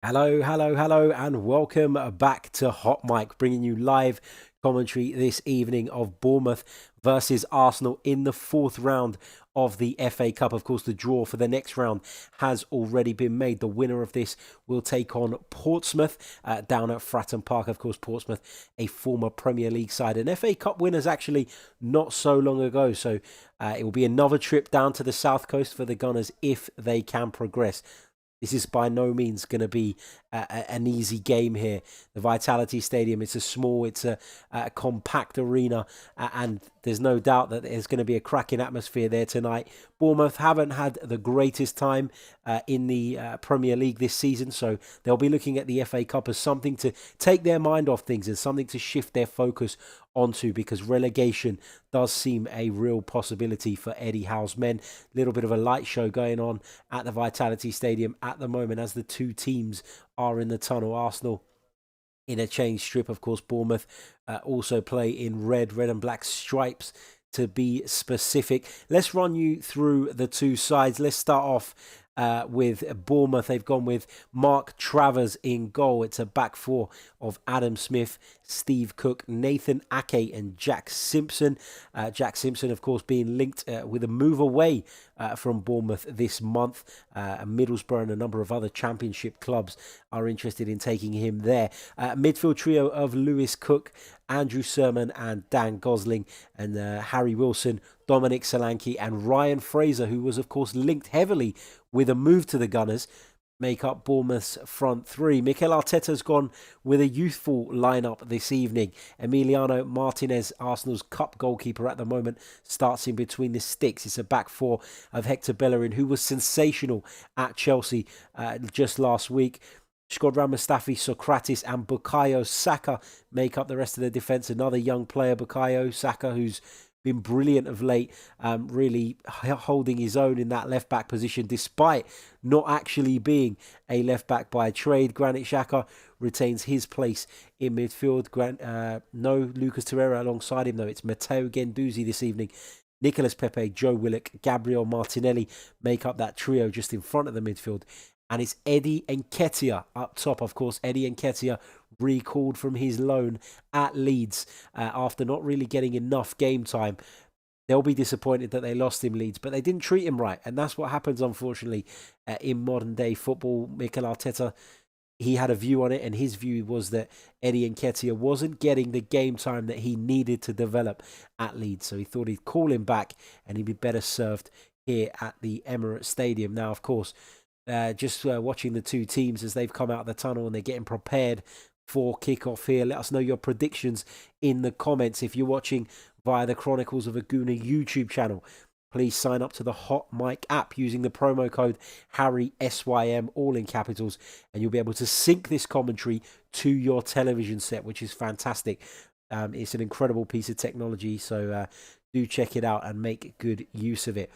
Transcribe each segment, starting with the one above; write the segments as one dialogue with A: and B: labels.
A: Hello, hello, hello, and welcome back to Hot Mic, bringing you live commentary this evening of Bournemouth versus Arsenal in the fourth round of the FA Cup. Of course, the draw for the next round has already been made. The winner of this will take on Portsmouth down at Fratton Park. Of course, Portsmouth, a former Premier League side, and FA Cup winners actually not so long ago. So it will be another trip down to the south coast for the Gunners if they can progress. This is by no means going to be an easy game here. The Vitality Stadium, it's a compact arena, and there's no doubt that there's going to be a cracking atmosphere there tonight. Bournemouth haven't had the greatest time in the Premier League this season, so they'll be looking at the FA Cup as something to take their mind off things and something to shift their focus onto, because relegation does seem a real possibility for Eddie Howe's men. A little bit of a light show going on at the Vitality Stadium at the moment as the two teams are in the tunnel. Arsenal in a change strip, of course. Bournemouth also play in red and black stripes, to be specific. Let's run you through the two sides. Let's start off with Bournemouth. They've gone with Mark Travers in goal. It's a back four of Adam Smith, Steve Cook, Nathan Ake and Jacques Simpson. Jacques Simpson, of course, being linked with a move away from Bournemouth this month. Middlesbrough and a number of other championship clubs are interested in taking him there. Midfield trio of Lewis Cook, Andrew Sermon and Dan Gosling, and Harry Wilson, Dominic Solanke and Ryan Fraser, who was, of course, linked heavily with a move to the Gunners, make up Bournemouth's front three. Mikel Arteta's gone with a youthful lineup this evening. Emiliano Martinez, Arsenal's cup goalkeeper at the moment, starts in between the sticks. It's a back four of Hector Bellerin, who was sensational at Chelsea just last week. Shkodran Mustafi, Socrates and Bukayo Saka make up the rest of the defence. Another young player, Bukayo Saka, who's been brilliant of late, really holding his own in that left-back position, despite not actually being a left-back by trade. Granit Xhaka retains his place in midfield. No Lucas Torreira alongside him, though. It's Matteo Guendouzi this evening. Nicolas Pepe, Joe Willick, Gabriel Martinelli make up that trio just in front of the midfield. And it's Eddie Nketiah up top, of course. Eddie Nketiah recalled from his loan at Leeds after not really getting enough game time. They'll be disappointed that they lost him, Leeds, but they didn't treat him right. And that's what happens, unfortunately, in modern-day football. Mikel Arteta, he had a view on it, and his view was that Eddie Nketiah wasn't getting the game time that he needed to develop at Leeds. So he thought he'd call him back, and he'd be better served here at the Emirates Stadium. Now, of course, watching the two teams as they've come out of the tunnel and they're getting prepared for kickoff here. Let us know your predictions in the comments. If you're watching via the Chronicles of a Gooner YouTube channel, please sign up to the HotMic app using the promo code Harry SYM, all in capitals, and you'll be able to sync this commentary to your television set, which is fantastic. It's an incredible piece of technology, so do check it out and make good use of it.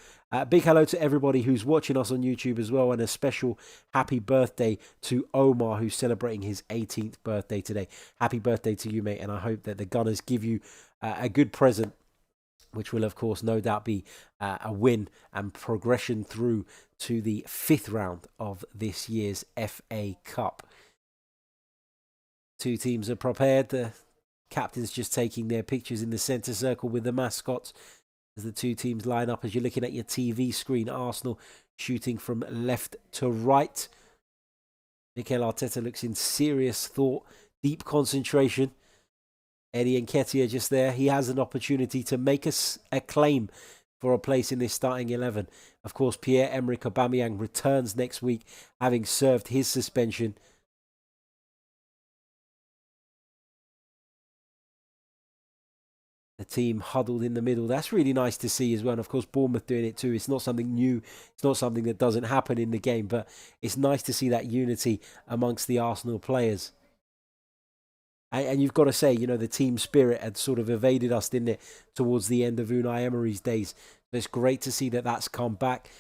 A: Big hello to everybody who's watching us on YouTube as well, and a special happy birthday to Omar, who's celebrating his 18th birthday today. Happy birthday to you, mate, and I hope that the Gunners give you a good present, which will, of course, no doubt be a win and progression through to the fifth round of this year's FA Cup. Two teams are prepared. The captains just taking their pictures in the centre circle with the mascots as the two teams line up. As you're looking at your TV screen, Arsenal shooting from left to right. Mikel Arteta looks in serious thought, deep concentration. Eddie Nketiah just there. He has an opportunity to make us a claim for a place in this starting 11. Of course, Pierre-Emerick Aubameyang returns next week, having served his suspension. The team huddled in the middle. That's really nice to see as well. And of course, Bournemouth doing it too. It's not something new. It's not something that doesn't happen in the game, but it's nice to see that unity amongst the Arsenal players. And you've got to say, the team spirit had sort of evaded us, didn't it, towards the end of Unai Emery's days. So it's great to see that that's come back.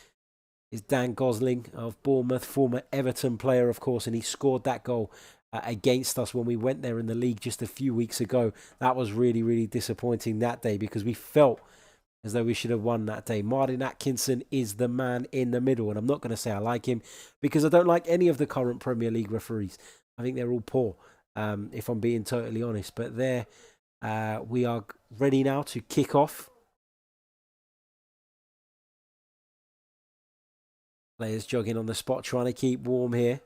A: It's Dan Gosling of Bournemouth, former Everton player, of course, and he scored that goal against us when we went there in the league just a few weeks ago. That was really, really disappointing that day, because we felt as though we should have won that day. Martin Atkinson is the man in the middle, and I'm not going to say I like him because I don't like any of the current Premier League referees. I think they're all poor, if I'm being totally honest. But there, we are ready now to kick off. Players jogging on the spot, trying to keep warm here.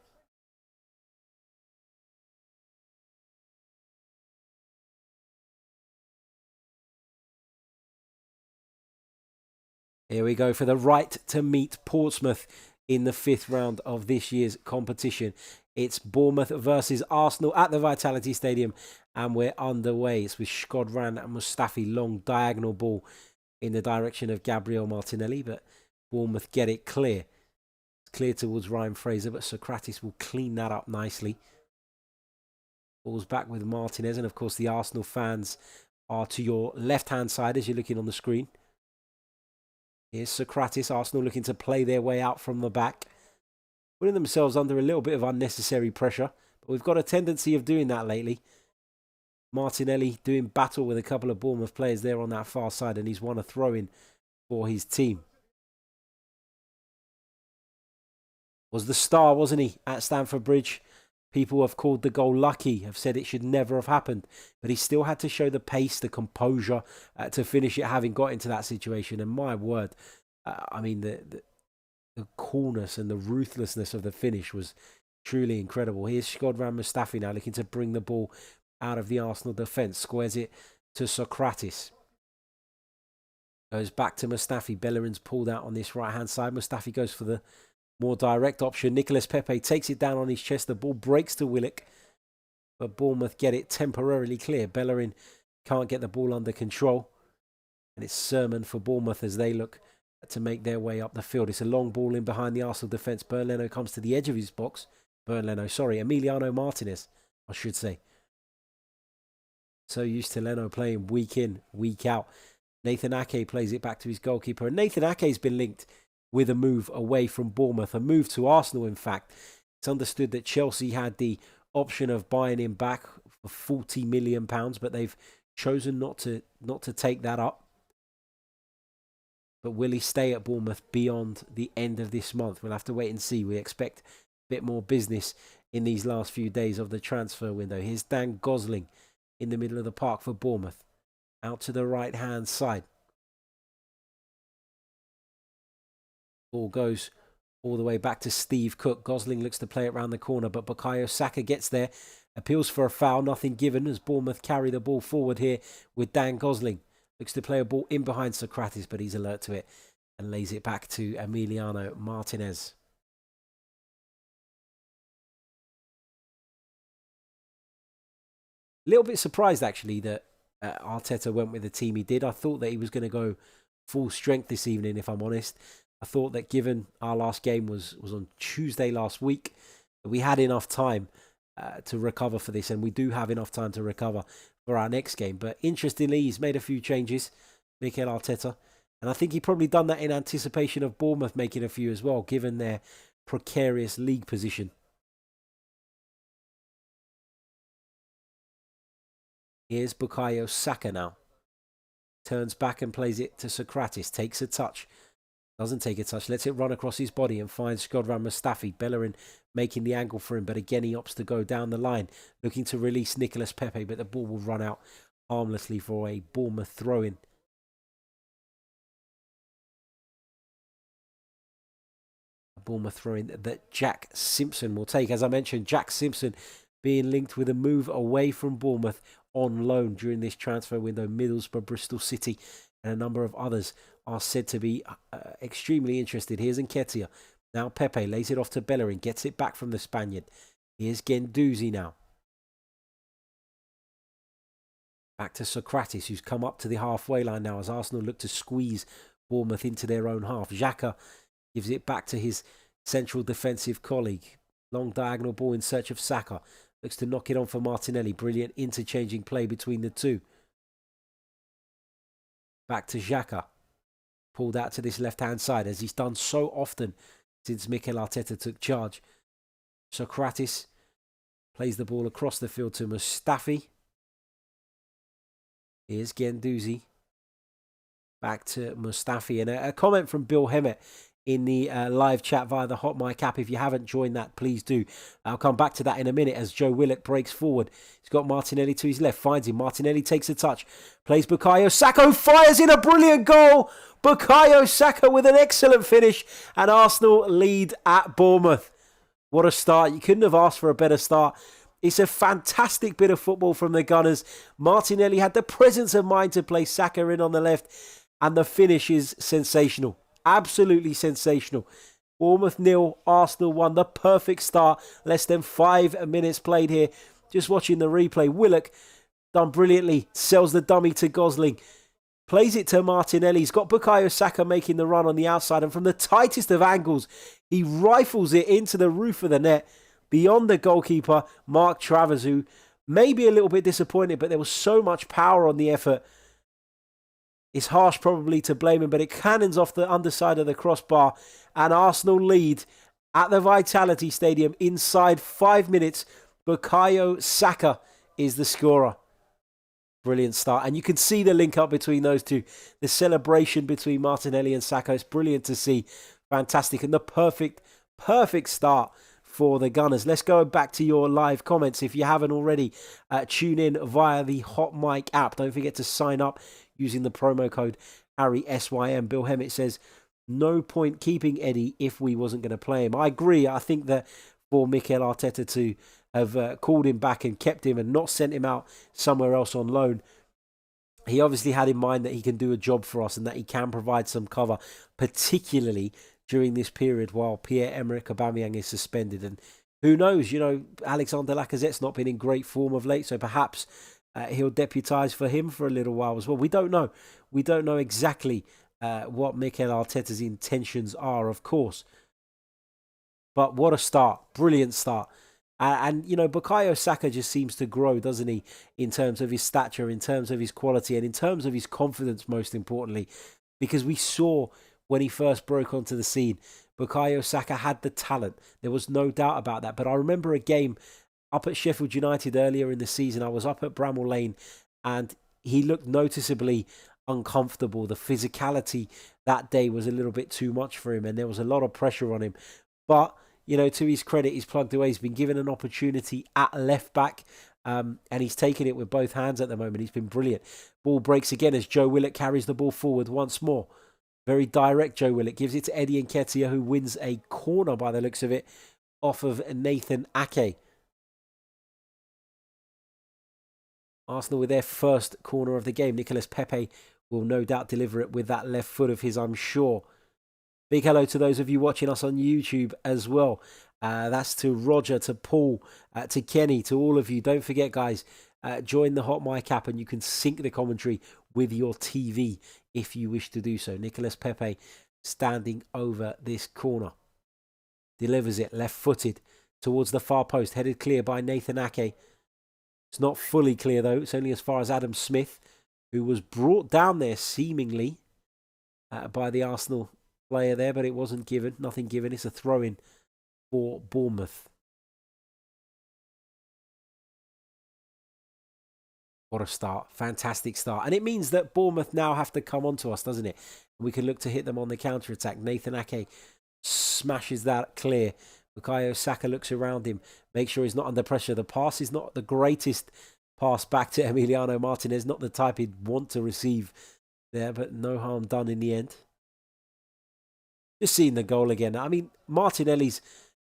A: Here we go for the right to meet Portsmouth in the 5th round of this year's competition. It's Bournemouth versus Arsenal at the Vitality Stadium, and we're underway. It's with Shkodran Mustafi, long diagonal ball in the direction of Gabriel Martinelli, but Bournemouth get it clear. It's clear towards Ryan Fraser, but Socrates will clean that up nicely. Ball's back with Martinez, and of course the Arsenal fans are to your left-hand side as you're looking on the screen. Here's Socrates, Arsenal looking to play their way out from the back, putting themselves under a little bit of unnecessary pressure. But we've got a tendency of doing that lately. Martinelli doing battle with a couple of Bournemouth players there on that far side, and he's won a throw-in for his team. Was the star, wasn't he, at Stamford Bridge? People have called the goal lucky, have said it should never have happened. But he still had to show the pace, the composure to finish it, having got into that situation. And my word, I mean, the coolness and the ruthlessness of the finish was truly incredible. Here's Shkodran Mustafi now looking to bring the ball out of the Arsenal defence. Squares it to Socrates. Goes back to Mustafi. Bellerin's pulled out on this right-hand side. Mustafi goes for the more direct option. Nicolas Pepe takes it down on his chest. The ball breaks to Willick, but Bournemouth get it temporarily clear. Bellerin can't get the ball under control, and it's sermon for Bournemouth as they look to make their way up the field. It's a long ball in behind the Arsenal defence. Leno comes to the edge of his box. Emiliano Martinez, I should say. So used to Leno playing week in, week out. Nathan Ake plays it back to his goalkeeper, and Nathan Ake's been linked with a move away from Bournemouth, a move to Arsenal, in fact. It's understood that Chelsea had the option of buying him back for £40 million, but they've chosen not to take that up. But will he stay at Bournemouth beyond the end of this month? We'll have to wait and see. We expect a bit more business in these last few days of the transfer window. Here's Dan Gosling in the middle of the park for Bournemouth. Out to the right-hand side. Ball goes all the way back to Steve Cook. Gosling looks to play it round the corner, but Bukayo Saka gets there. Appeals for a foul, nothing given as Bournemouth carry the ball forward here with Dan Gosling. Looks to play a ball in behind Socrates, but he's alert to it and lays it back to Emiliano Martinez. A little bit surprised, actually, that Arteta went with the team he did. I thought that he was going to go full strength this evening, if I'm honest. I thought that given our last game was on Tuesday last week, we had enough time to recover for this, and we do have enough time to recover for our next game. But interestingly, he's made a few changes, Mikel Arteta, and I think he probably done that in anticipation of Bournemouth making a few as well, given their precarious league position. Here's Bukayo Saka now. Turns back and plays it to Socrates. Takes a touch. Doesn't take a touch. Lets it run across his body and finds Shkodran Mustafi. Bellerin making the angle for him, but again he opts to go down the line, looking to release Nicolas Pepe, but the ball will run out harmlessly for a Bournemouth throw-in. A Bournemouth throw-in that Jacques Simpson will take. As I mentioned, Jacques Simpson being linked with a move away from Bournemouth on loan during this transfer window. Middlesbrough, Bristol City, and a number of others are said to be extremely interested. Here's Nketiah. Now Pepe lays it off to Bellerin, gets it back from the Spaniard. Here's Guendouzi now. Back to Socrates, who's come up to the halfway line now as Arsenal look to squeeze Bournemouth into their own half. Jacques gives it back to his central defensive colleague. Long diagonal ball in search of Saka. Looks to knock it on for Martinelli. Brilliant interchanging play between the two. Back to Jacques. Pulled out to this left-hand side, as he's done so often since Mikel Arteta took charge. Socrates plays the ball across the field to Mustafi. Here's Guendouzi. back to Mustafi. And a comment from Bill Hemmett in the live chat via the HotMic app. If you haven't joined that, please do. I'll come back to that in a minute as Joe Willock breaks forward. He's got Martinelli to his left, finds him. Martinelli takes a touch, plays Bukayo Saka, fires in a brilliant goal. Bukayo Saka with an excellent finish, and Arsenal lead at Bournemouth. What a start. You couldn't have asked for a better start. It's a fantastic bit of football from the Gunners. Martinelli had the presence of mind to play Saka in on the left, and the finish is sensational. Absolutely sensational. Bournemouth 0, Arsenal 1. The perfect start. Less than 5 minutes played here. Just watching the replay. Willock done brilliantly. Sells the dummy to Gosling. Plays it to Martinelli. He's got Bukayo Saka making the run on the outside. And from the tightest of angles, he rifles it into the roof of the net. Beyond the goalkeeper, Mark Travers, who may be a little bit disappointed, but there was so much power on the effort. It's harsh probably to blame him, but it cannons off the underside of the crossbar, and Arsenal lead at the Vitality Stadium inside 5 minutes. Bukayo Saka is the scorer. Brilliant start, and you can see the link up between those two. The celebration between Martinelli and Saka, it's brilliant to see. Fantastic, and the perfect start for the Gunners. Let's go back to your live comments. If you haven't already, tune in via the HotMic app. Don't forget to sign up using the promo code Harry SYM. Bill Hemmett says, no point keeping Eddie if we wasn't going to play him. I agree. I think that for Mikel Arteta to have called him back and kept him and not sent him out somewhere else on loan, he obviously had in mind that he can do a job for us and that he can provide some cover, particularly during this period while Pierre-Emerick Aubameyang is suspended. And who knows, Alexander Lacazette's not been in great form of late, so perhaps he'll deputise for him for a little while as well. We don't know. We don't know exactly what Mikel Arteta's intentions are, of course. But what a start. Brilliant start. And Bukayo Saka just seems to grow, doesn't he, in terms of his stature, in terms of his quality, and in terms of his confidence, most importantly. Because we saw when he first broke onto the scene, Bukayo Saka had the talent. There was no doubt about that. But I remember a game up at Sheffield United earlier in the season. I was up at Bramall Lane and he looked noticeably uncomfortable. The physicality that day was a little bit too much for him and there was a lot of pressure on him. But, to his credit, he's plugged away. He's been given an opportunity at left back and he's taken it with both hands at the moment. He's been brilliant. Ball breaks again as Joe Willock carries the ball forward once more. Very direct Joe Willock. Gives it to Eddie Nketiah, who wins a corner by the looks of it off of Nathan Ake. Arsenal with their first corner of the game. Nicolas Pepe will no doubt deliver it with that left foot of his, I'm sure. Big hello to those of you watching us on YouTube as well. That's to Roger, to Paul, to Kenny, to all of you. Don't forget, guys, join the HotMic app and you can sync the commentary with your TV if you wish to do so. Nicolas Pepe standing over this corner. Delivers it left-footed towards the far post. Headed clear by Nathan Ake. It's not fully clear, though. It's only as far as Adam Smith, who was brought down there, seemingly, by the Arsenal player there, but it wasn't given. Nothing given. It's a throw-in for Bournemouth. What a start. Fantastic start. And it means that Bournemouth now have to come on to us, doesn't it? We can look to hit them on the counter-attack. Nathan Ake smashes that clear. Bukayo Saka looks around him, makes sure he's not under pressure. The pass is not the greatest pass back to Emiliano Martinez, not the type he'd want to receive there, but no harm done in the end. Just seeing the goal again. I mean, Martinelli's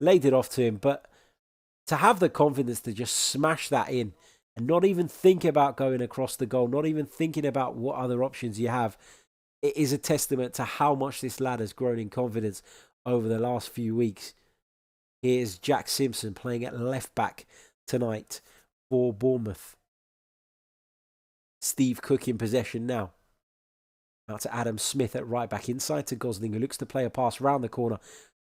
A: laid it off to him, but to have the confidence to just smash that in and not even think about going across the goal, not even thinking about what other options you have, it is a testament to how much this lad has grown in confidence over the last few weeks. Here's Jack Simpson playing at left back tonight for Bournemouth. Steve Cook in possession now. Out to Adam Smith at right back, inside to Gosling, who looks to play a pass round the corner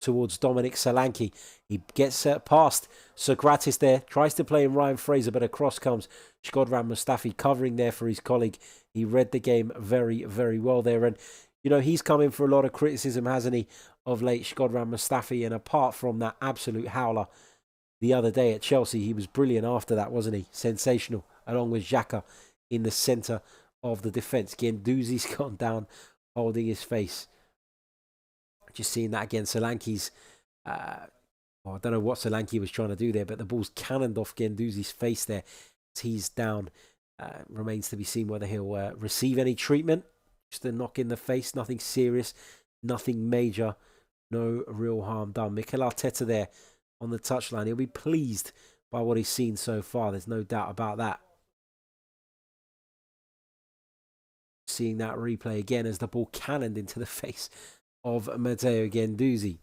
A: towards Dominic Solanke. He gets past Socrates there, tries to play in Ryan Fraser, but across comes Shkodran Mustafi covering there for his colleague. He read the game very, very well there. And, he's come in for a lot of criticism, hasn't he, of late, Shkodran Mustafi. And apart from that absolute howler the other day at Chelsea, he was brilliant after that, wasn't he? Sensational, along with Jacques in the centre of the defence. Guendouzi's gone down holding his face. Just seeing that again. Solanke's, I don't know what Solanke was trying to do there, but the ball's cannoned off Guendouzi's face there. He's down. Remains to be seen whether he'll receive any treatment. Just a knock in the face, nothing serious, nothing major, no real harm done. Mikel Arteta there on the touchline. He'll be pleased by what he's seen so far. There's no doubt about that. Seeing that replay again as the ball cannoned into the face of Matteo Guendouzi.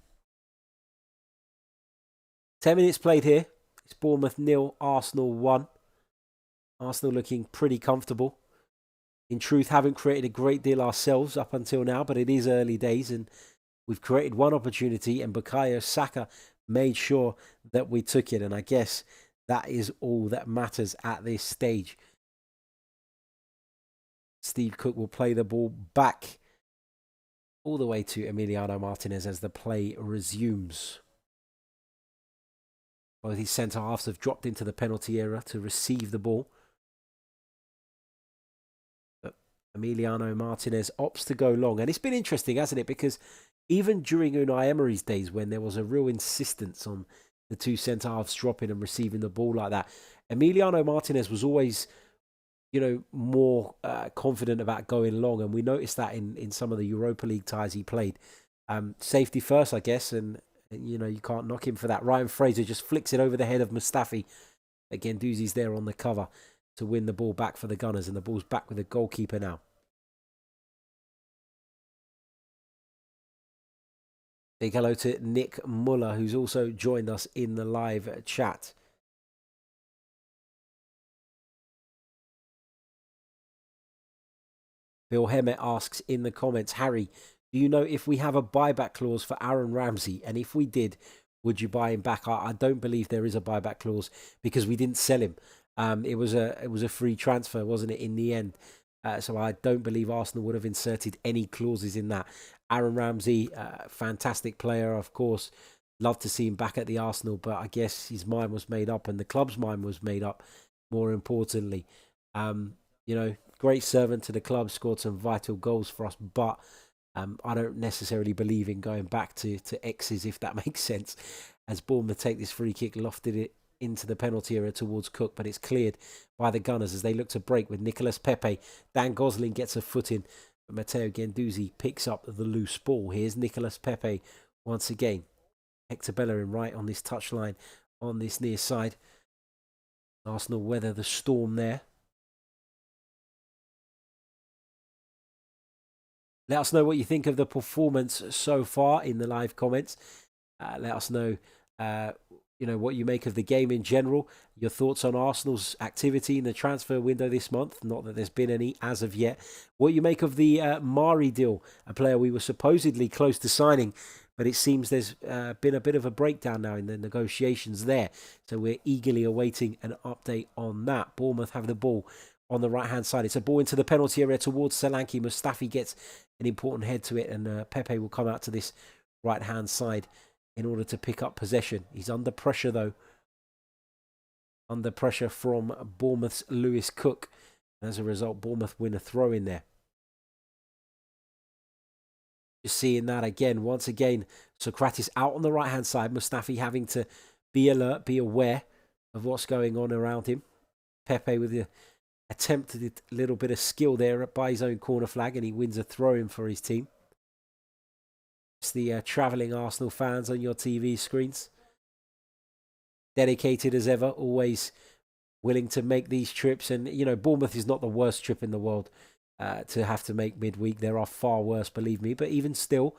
A: 10 minutes played here. It's Bournemouth 0, Arsenal 1. Arsenal looking pretty comfortable. In truth, haven't created a great deal ourselves up until now, but it is early days and we've created one opportunity and Bukayo Saka made sure that we took it. And I guess that is all that matters at this stage. Steve Cook will play the ball back all the way to Emiliano Martinez as the play resumes. Both his centre-halves have dropped into the penalty area to receive the ball. But Emiliano Martinez opts to go long. And it's been interesting, hasn't it? Because even during Unai Emery's days, when there was a real insistence on the two centre-halves dropping and receiving the ball like that, Emiliano Martinez was always, more confident about going long. And we noticed that in some of the Europa League ties he played. Safety first, I guess, and you can't knock him for that. Ryan Fraser just flicks it over the head of Mustafi. Again, Guendouzi's there on the cover to win the ball back for the Gunners, and the ball's back with the goalkeeper now. Big hello to Nick Muller, who's also joined us in the live chat. Bill Hemmett asks in the comments, Harry, do you know if we have a buyback clause for Aaron Ramsey? And if we did, would you buy him back? I don't believe there is a buyback clause because we didn't sell him. It was a free transfer, wasn't it, in the end? So I don't believe Arsenal would have inserted any clauses in that. Aaron Ramsey, fantastic player, of course. Love to see him back at the Arsenal, but I guess his mind was made up and the club's mind was made up, more importantly. Great servant to the club, scored some vital goals for us, but I don't necessarily believe in going back to X's, if that makes sense. As Bournemouth take this free kick, lofted it into the penalty area towards Cook, but it's cleared by the Gunners as they look to break with Nicolas Pepe. Dan Gosling gets a foot in, but Matteo Guendouzi picks up the loose ball. Here's Nicolas Pepe once again. Hector Bellerin right on this touchline, on this near side. Arsenal weather the storm there. Let us know what you think of the performance so far in the live comments. Let us know, what you make of the game in general. Your thoughts on Arsenal's activity in the transfer window this month. Not that there's been any as of yet. What you make of the Mari deal, a player we were supposedly close to signing, but it seems there's been a bit of a breakdown now in the negotiations there. So we're eagerly awaiting an update on that. Bournemouth have the ball on the right-hand side. It's a ball into the penalty area towards Solanke. Mustafi gets an important head to it, and Pepe will come out to this right-hand side in order to pick up possession. He's under pressure, though. Under pressure from Bournemouth's Lewis Cook. And as a result, Bournemouth win a throw in there. Just seeing that again. Once again, Socrates out on the right-hand side. Mustafi having to be alert, be aware of what's going on around him. Pepe with the attempted a little bit of skill there by his own corner flag, and he wins a throw-in for his team. It's the travelling Arsenal fans on your TV screens. Dedicated as ever, always willing to make these trips. And, Bournemouth is not the worst trip in the world to have to make midweek. There are far worse, believe me. But even still,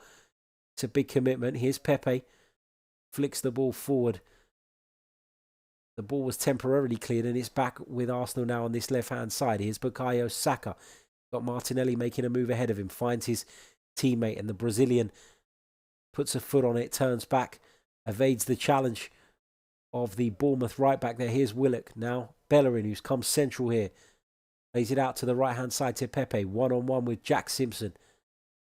A: it's a big commitment. Here's Pepe. Flicks the ball forward. The ball was temporarily cleared and it's back with Arsenal now on this left-hand side. Here's Bukayo Saka. Got Martinelli making a move ahead of him. Finds his teammate and the Brazilian puts a foot on it, turns back, evades the challenge of the Bournemouth right back there. Here's Willick. Now Bellerin, who's come central here. Lays it out to the right-hand side to Pepe. One-on-one with Jacques Simpson.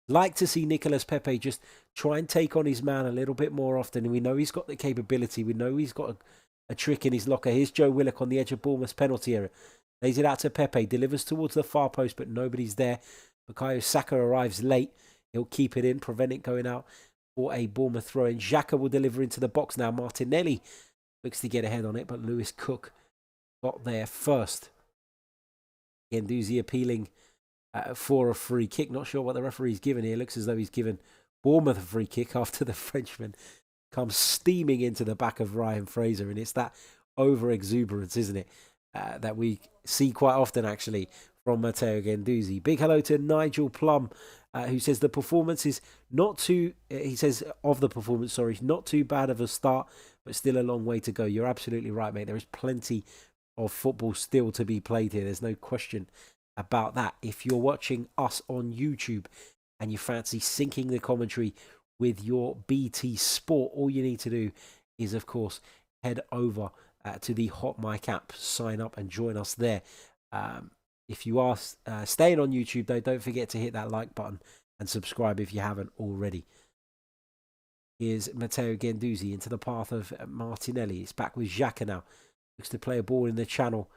A: Like to see Nicolas Pepe just try and take on his man a little bit more often. We know he's got the capability. We know he's got a trick in his locker. Here's Joe Willock on the edge of Bournemouth's penalty area. Lays it out to Pepe. Delivers towards the far post, but nobody's there Bukayo Saka arrives late. He'll keep it in, prevent it going out for a Bournemouth throw-in. Jacques will deliver into the box now. Martinelli looks to get ahead on it, but Lewis Cook got there first. Guendouzi appealing for a free kick. Not sure what the referee's given here. Looks as though he's given Bournemouth a free kick after the Frenchman comes steaming into the back of Ryan Fraser. And it's that over-exuberance, isn't it, that we see quite often, actually, from Matteo Guendouzi. Big hello to Nigel Plum, who says the performance is not too, he says of the performance, sorry, not too bad of a start, but still a long way to go. You're absolutely right, mate. There is plenty of football still to be played here. There's no question about that. If you're watching us on YouTube and you fancy syncing the commentary with your BT Sport, all you need to do is, of course, head over to the HotMic app, sign up and join us there. If you are staying on YouTube, though, don't forget to hit that like button and subscribe if you haven't already. Here's Matteo Guendouzi into the path of Martinelli. It's back with Jacques now. Looks to play a ball in the channel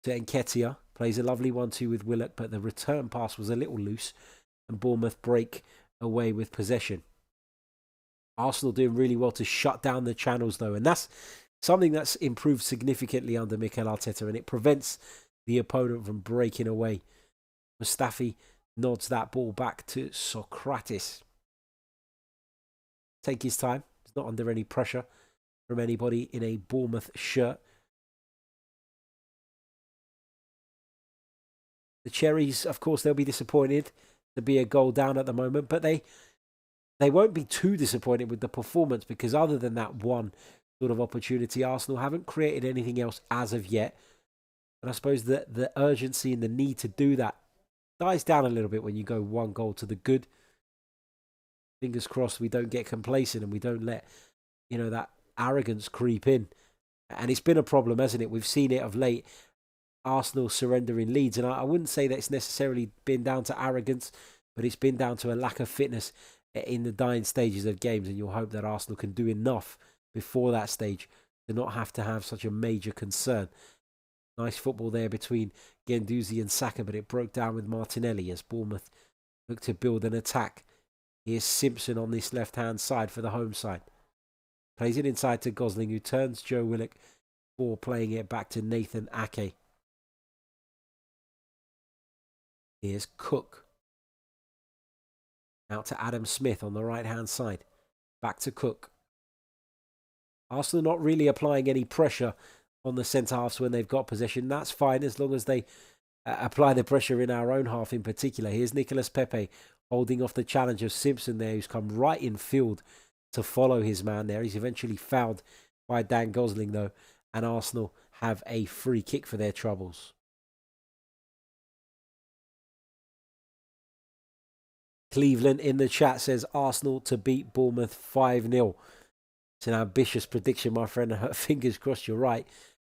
A: to Nketiah. Plays a lovely 1-2 with Willick, but the return pass was a little loose and Bournemouth break away with possession. Arsenal doing really well to shut down the channels, though, and that's something that's improved significantly under Mikel Arteta, and it prevents the opponent from breaking away. Mustafi nods that ball back to Socrates. Take his time. He's not under any pressure from anybody in a Bournemouth shirt. The Cherries, of course, they'll be disappointed to be a goal down at the moment, but they won't be too disappointed with the performance, because other than that one sort of opportunity, Arsenal haven't created anything else as of yet. And I suppose that the urgency and the need to do that dies down a little bit when you go one goal to the good. Fingers crossed we don't get complacent and we don't let, that arrogance creep in. And it's been a problem, hasn't it? We've seen it of late. Arsenal surrendering leads. And I wouldn't say that it's necessarily been down to arrogance, but it's been down to a lack of fitness in the dying stages of games. And you'll hope that Arsenal can do enough before that stage to not have to have such a major concern. Nice football there between Guendouzi and Saka, but it broke down with Martinelli as Bournemouth look to build an attack. Here's Simpson on this left-hand side for the home side. Plays it inside to Gosling, who turns Joe Willick for playing it back to Nathan Ake. Here's Cook. Out to Adam Smith on the right-hand side. Back to Cook. Arsenal not really applying any pressure on the centre-halves when they've got possession. That's fine as long as they apply the pressure in our own half in particular. Here's Nicolas Pepe holding off the challenge of Simpson there, who's come right in field to follow his man there. He's eventually fouled by Dan Gosling, though, and Arsenal have a free kick for their troubles. Cleveland in the chat says Arsenal to beat Bournemouth 5-0. It's an ambitious prediction, my friend. Fingers crossed you're right.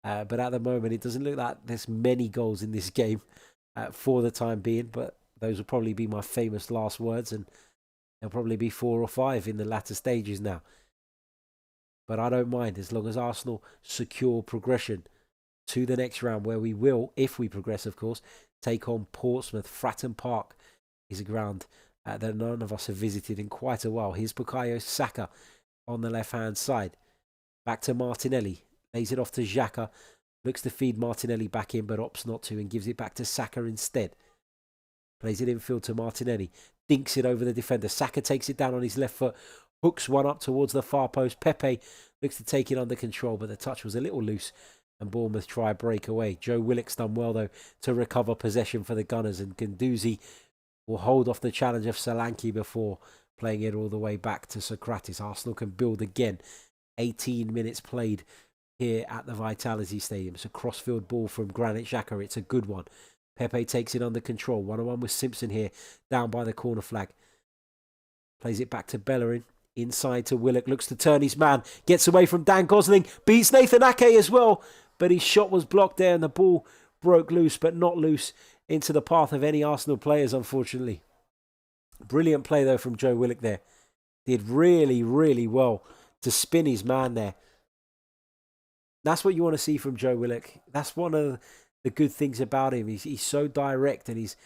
A: But at the moment, it doesn't look like there's many goals in this game for the time being. But those will probably be my famous last words. And there'll probably be 4 or 5 in the latter stages now. But I don't mind as long as Arsenal secure progression to the next round, where we will, if we progress, of course, take on Portsmouth. Fratton Park is a ground that none of us have visited in quite a while. Here's Bukayo Saka on the left-hand side. Back to Martinelli. Lays it off to Jacques. Looks to feed Martinelli back in, but opts not to and gives it back to Saka instead. Plays it infield to Martinelli. Dinks it over the defender. Saka takes it down on his left foot. Hooks one up towards the far post. Pepe looks to take it under control, but the touch was a little loose and Bournemouth try a breakaway. Joe Willick's done well, though, to recover possession for the Gunners, and Guendouzi will hold off the challenge of Solanke before playing it all the way back to Socrates. Arsenal can build again. 18 minutes played here at the Vitality Stadium. It's a crossfield ball from Granit Xhaka. It's a good one. Pepe takes it under control. 1-on-1 with Simpson here, down by the corner flag. Plays it back to Bellerin. Inside to Willick. Looks to turn his man. Gets away from Dan Gosling. Beats Nathan Ake as well. But his shot was blocked there and the ball broke loose, but not loose into the path of any Arsenal players, unfortunately. Brilliant play, though, from Joe Willick there. Did really, really well to spin his man there. That's what you want to see from Joe Willick. That's one of the good things about him. He's so direct, and he's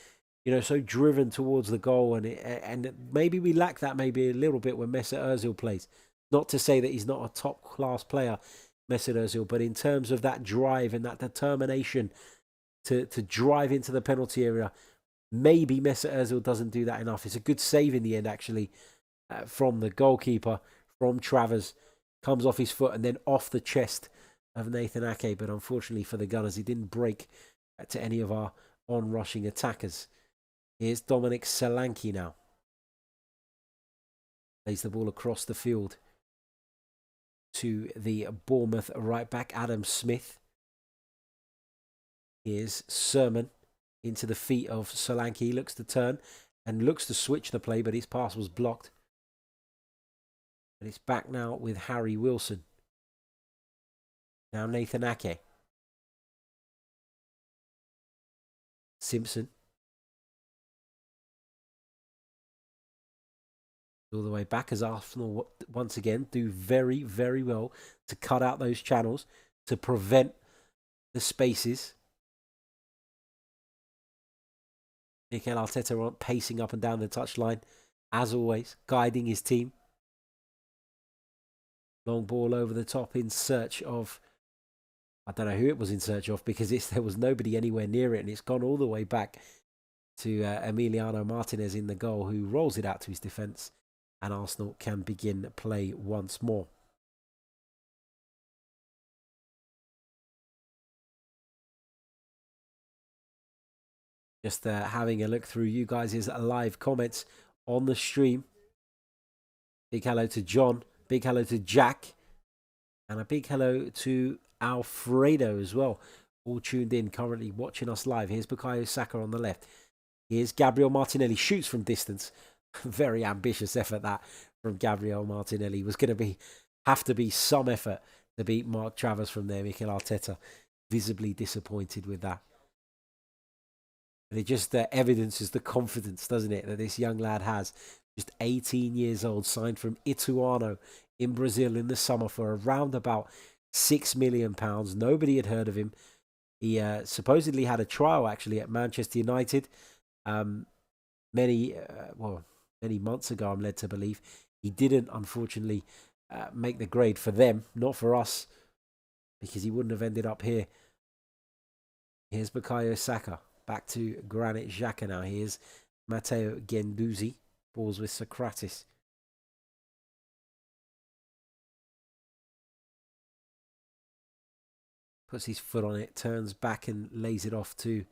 A: so driven towards the goal, and maybe we lack that maybe a little bit when Mesut Ozil plays. Not to say that he's not a top class player, Mesut Ozil, but in terms of that drive and that determination to drive into the penalty area, maybe Mesut Ozil doesn't do that enough. It's a good save in the end, actually, from the goalkeeper, from Travers. Comes off his foot and then off the chest of Nathan Ake. But unfortunately for the Gunners, he didn't break to any of our on-rushing attackers. Here's Dominic Solanke now. Plays the ball across the field to the Bournemouth right back, Adam Smith. Here's Sermon into the feet of Solanke. He looks to turn and looks to switch the play, but his pass was blocked. And it's back now with Harry Wilson. Now Nathan Ake. Simpson. All the way back as Arsenal once again do very, very well to cut out those channels, to prevent the spaces. Mikel Arteta pacing up and down the touchline, as always, guiding his team. Long ball over the top in search of, I don't know who it was in search of, because there was nobody anywhere near it, and it's gone all the way back to Emiliano Martinez in the goal, who rolls it out to his defence, and Arsenal can begin play once more. Just having a look through you guys' live comments on the stream. Big hello to John. Big hello to Jacques. And a big hello to Alfredo as well. All tuned in, currently watching us live. Here's Bukayo Saka on the left. Here's Gabriel Martinelli. Shoots from distance. Very ambitious effort that from Gabriel Martinelli. Was going to have to be some effort to beat Mark Travers from there. Mikel Arteta visibly disappointed with that. And it just evidences the confidence, doesn't it, that this young lad has. Just 18 years old, signed from Ituano in Brazil in the summer for around about £6 million. Nobody had heard of him. He supposedly had a trial, actually, at Manchester United many months ago, I'm led to believe. He didn't, unfortunately, make the grade for them, not for us, because he wouldn't have ended up here. Here's Bukayo Saka. Back to Granit Xhaka now. Here's Matteo Guendouzi. Balls with Socrates. Puts his foot on it, turns back and lays it off to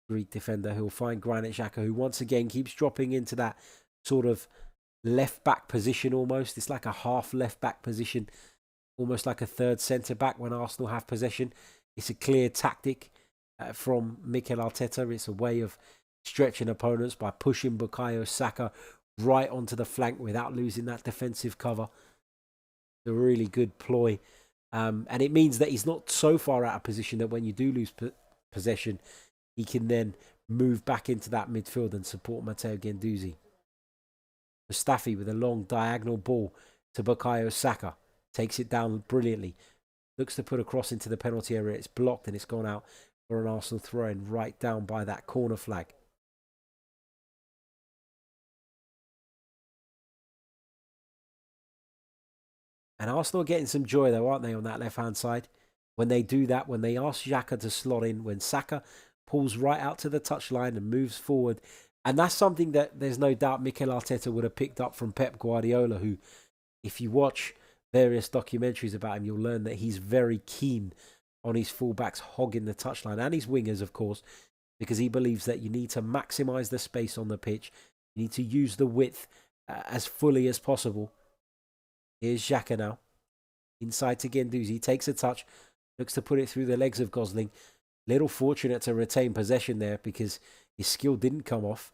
A: Greek defender, who will find Granit Xhaka, who once again keeps dropping into that sort of left back position almost. It's like a half left back position, almost like a third centre back when Arsenal have possession. It's a clear tactic from Mikel Arteta. It's a way of stretching opponents by pushing Bukayo Saka right onto the flank without losing that defensive cover. A really good ploy. And it means that he's not so far out of position that when you do lose possession, he can then move back into that midfield and support Matteo Guendouzi. Staffie with a long diagonal ball to Bukayo Saka. Takes it down brilliantly. Looks to put a cross into the penalty area. It's blocked and it's gone out for an Arsenal throw-in right down by that corner flag. And Arsenal are getting some joy, though, aren't they, on that left-hand side? When they do that, when they ask Xhaka to slot in, when Saka pulls right out to the touchline and moves forward. And that's something that there's no doubt Mikel Arteta would have picked up from Pep Guardiola, who, if you watch various documentaries about him, you'll learn that he's very keen on his fullbacks hogging the touchline, and his wingers, of course, because he believes that you need to maximise the space on the pitch. You need to use the width as fully as possible. Here's Xhaka now. Inside to Guendouzi. Takes a touch. Looks to put it through the legs of Gosling. Little fortunate to retain possession there because his skill didn't come off.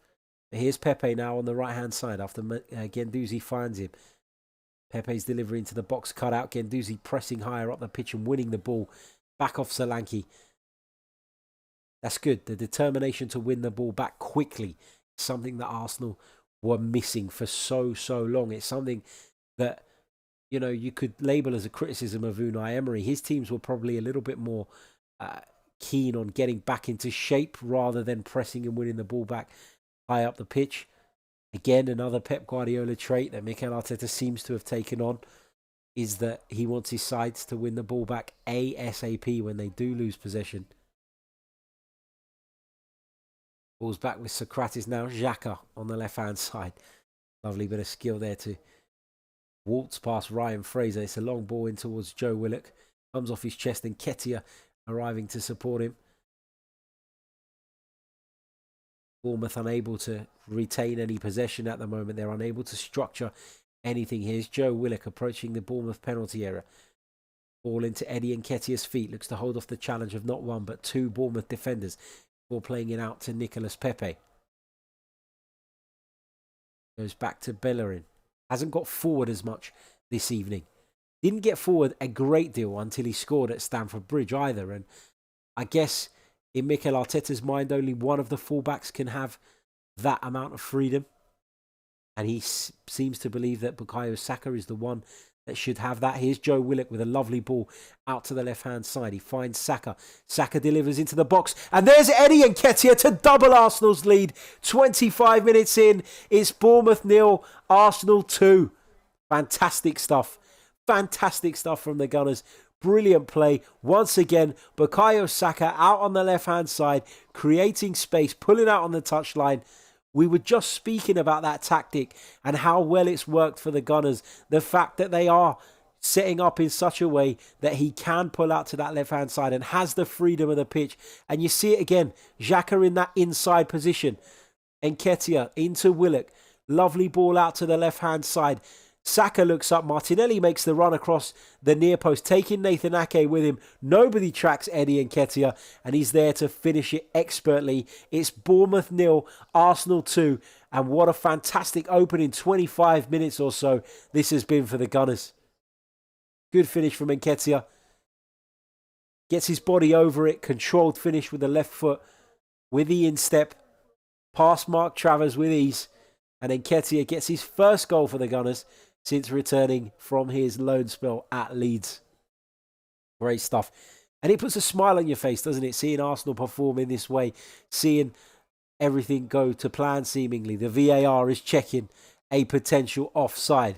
A: But here's Pepe now on the right-hand side after Guendouzi finds him. Pepe's delivery into the box cut out. Guendouzi pressing higher up the pitch and winning the ball. Back off Solanke. That's good. The determination to win the ball back quickly. Something that Arsenal were missing for so long. It's something that, you know, you could label as a criticism of Unai Emery. His teams were probably a little bit more keen on getting back into shape rather than pressing and winning the ball back high up the pitch. Again, another Pep Guardiola trait that Mikel Arteta seems to have taken on is that he wants his sides to win the ball back ASAP when they do lose possession. Ball's back with Socrates now. Jacques on the left-hand side. Lovely bit of skill there to waltz past Ryan Fraser. It's a long ball in towards Joe Willock. Comes off his chest and Katia arriving to support him. Bournemouth unable to retain any possession at the moment. They're unable to structure anything. Here's Joe Willock approaching the Bournemouth penalty area. Ball into Eddie Nketiah's feet. Looks to hold off the challenge of not one but two Bournemouth defenders before playing it out to Nicolas Pepe. Goes back to Bellerin. Hasn't got forward as much this evening. Didn't get forward a great deal until he scored at Stamford Bridge either. And I guess in Mikel Arteta's mind, only one of the fullbacks can have that amount of freedom. And he seems to believe that Bukayo Saka is the one that should have that. Here's Joe Willock with a lovely ball out to the left-hand side. He finds Saka. Saka delivers into the box. And there's Eddie Nketiah to double Arsenal's lead. 25 minutes in. It's Bournemouth 0, Arsenal 2. Fantastic stuff. Fantastic stuff from the Gunners. Brilliant play. Once again, Bukayo Saka out on the left-hand side, creating space, pulling out on the touchline. We were just speaking about that tactic and how well it's worked for the Gunners. The fact that they are setting up in such a way that he can pull out to that left-hand side and has the freedom of the pitch. And you see it again. Jacques in that inside position. Nketiah into Willock. Lovely ball out to the left-hand side. Saka looks up. Martinelli makes the run across the near post, taking Nathan Ake with him. Nobody tracks Eddie Nketiah, and he's there to finish it expertly. It's Bournemouth 0, Arsenal 2, and what a fantastic opening 25 minutes or so this has been for the Gunners. Good finish from Nketiah. Gets his body over it, controlled finish with the left foot, with the instep, past Mark Travers with ease, and Nketiah gets his first goal for the Gunners since returning from his loan spell at Leeds. Great stuff. And it puts a smile on your face, doesn't it? Seeing Arsenal perform in this way. Seeing everything go to plan, seemingly. The VAR is checking a potential offside.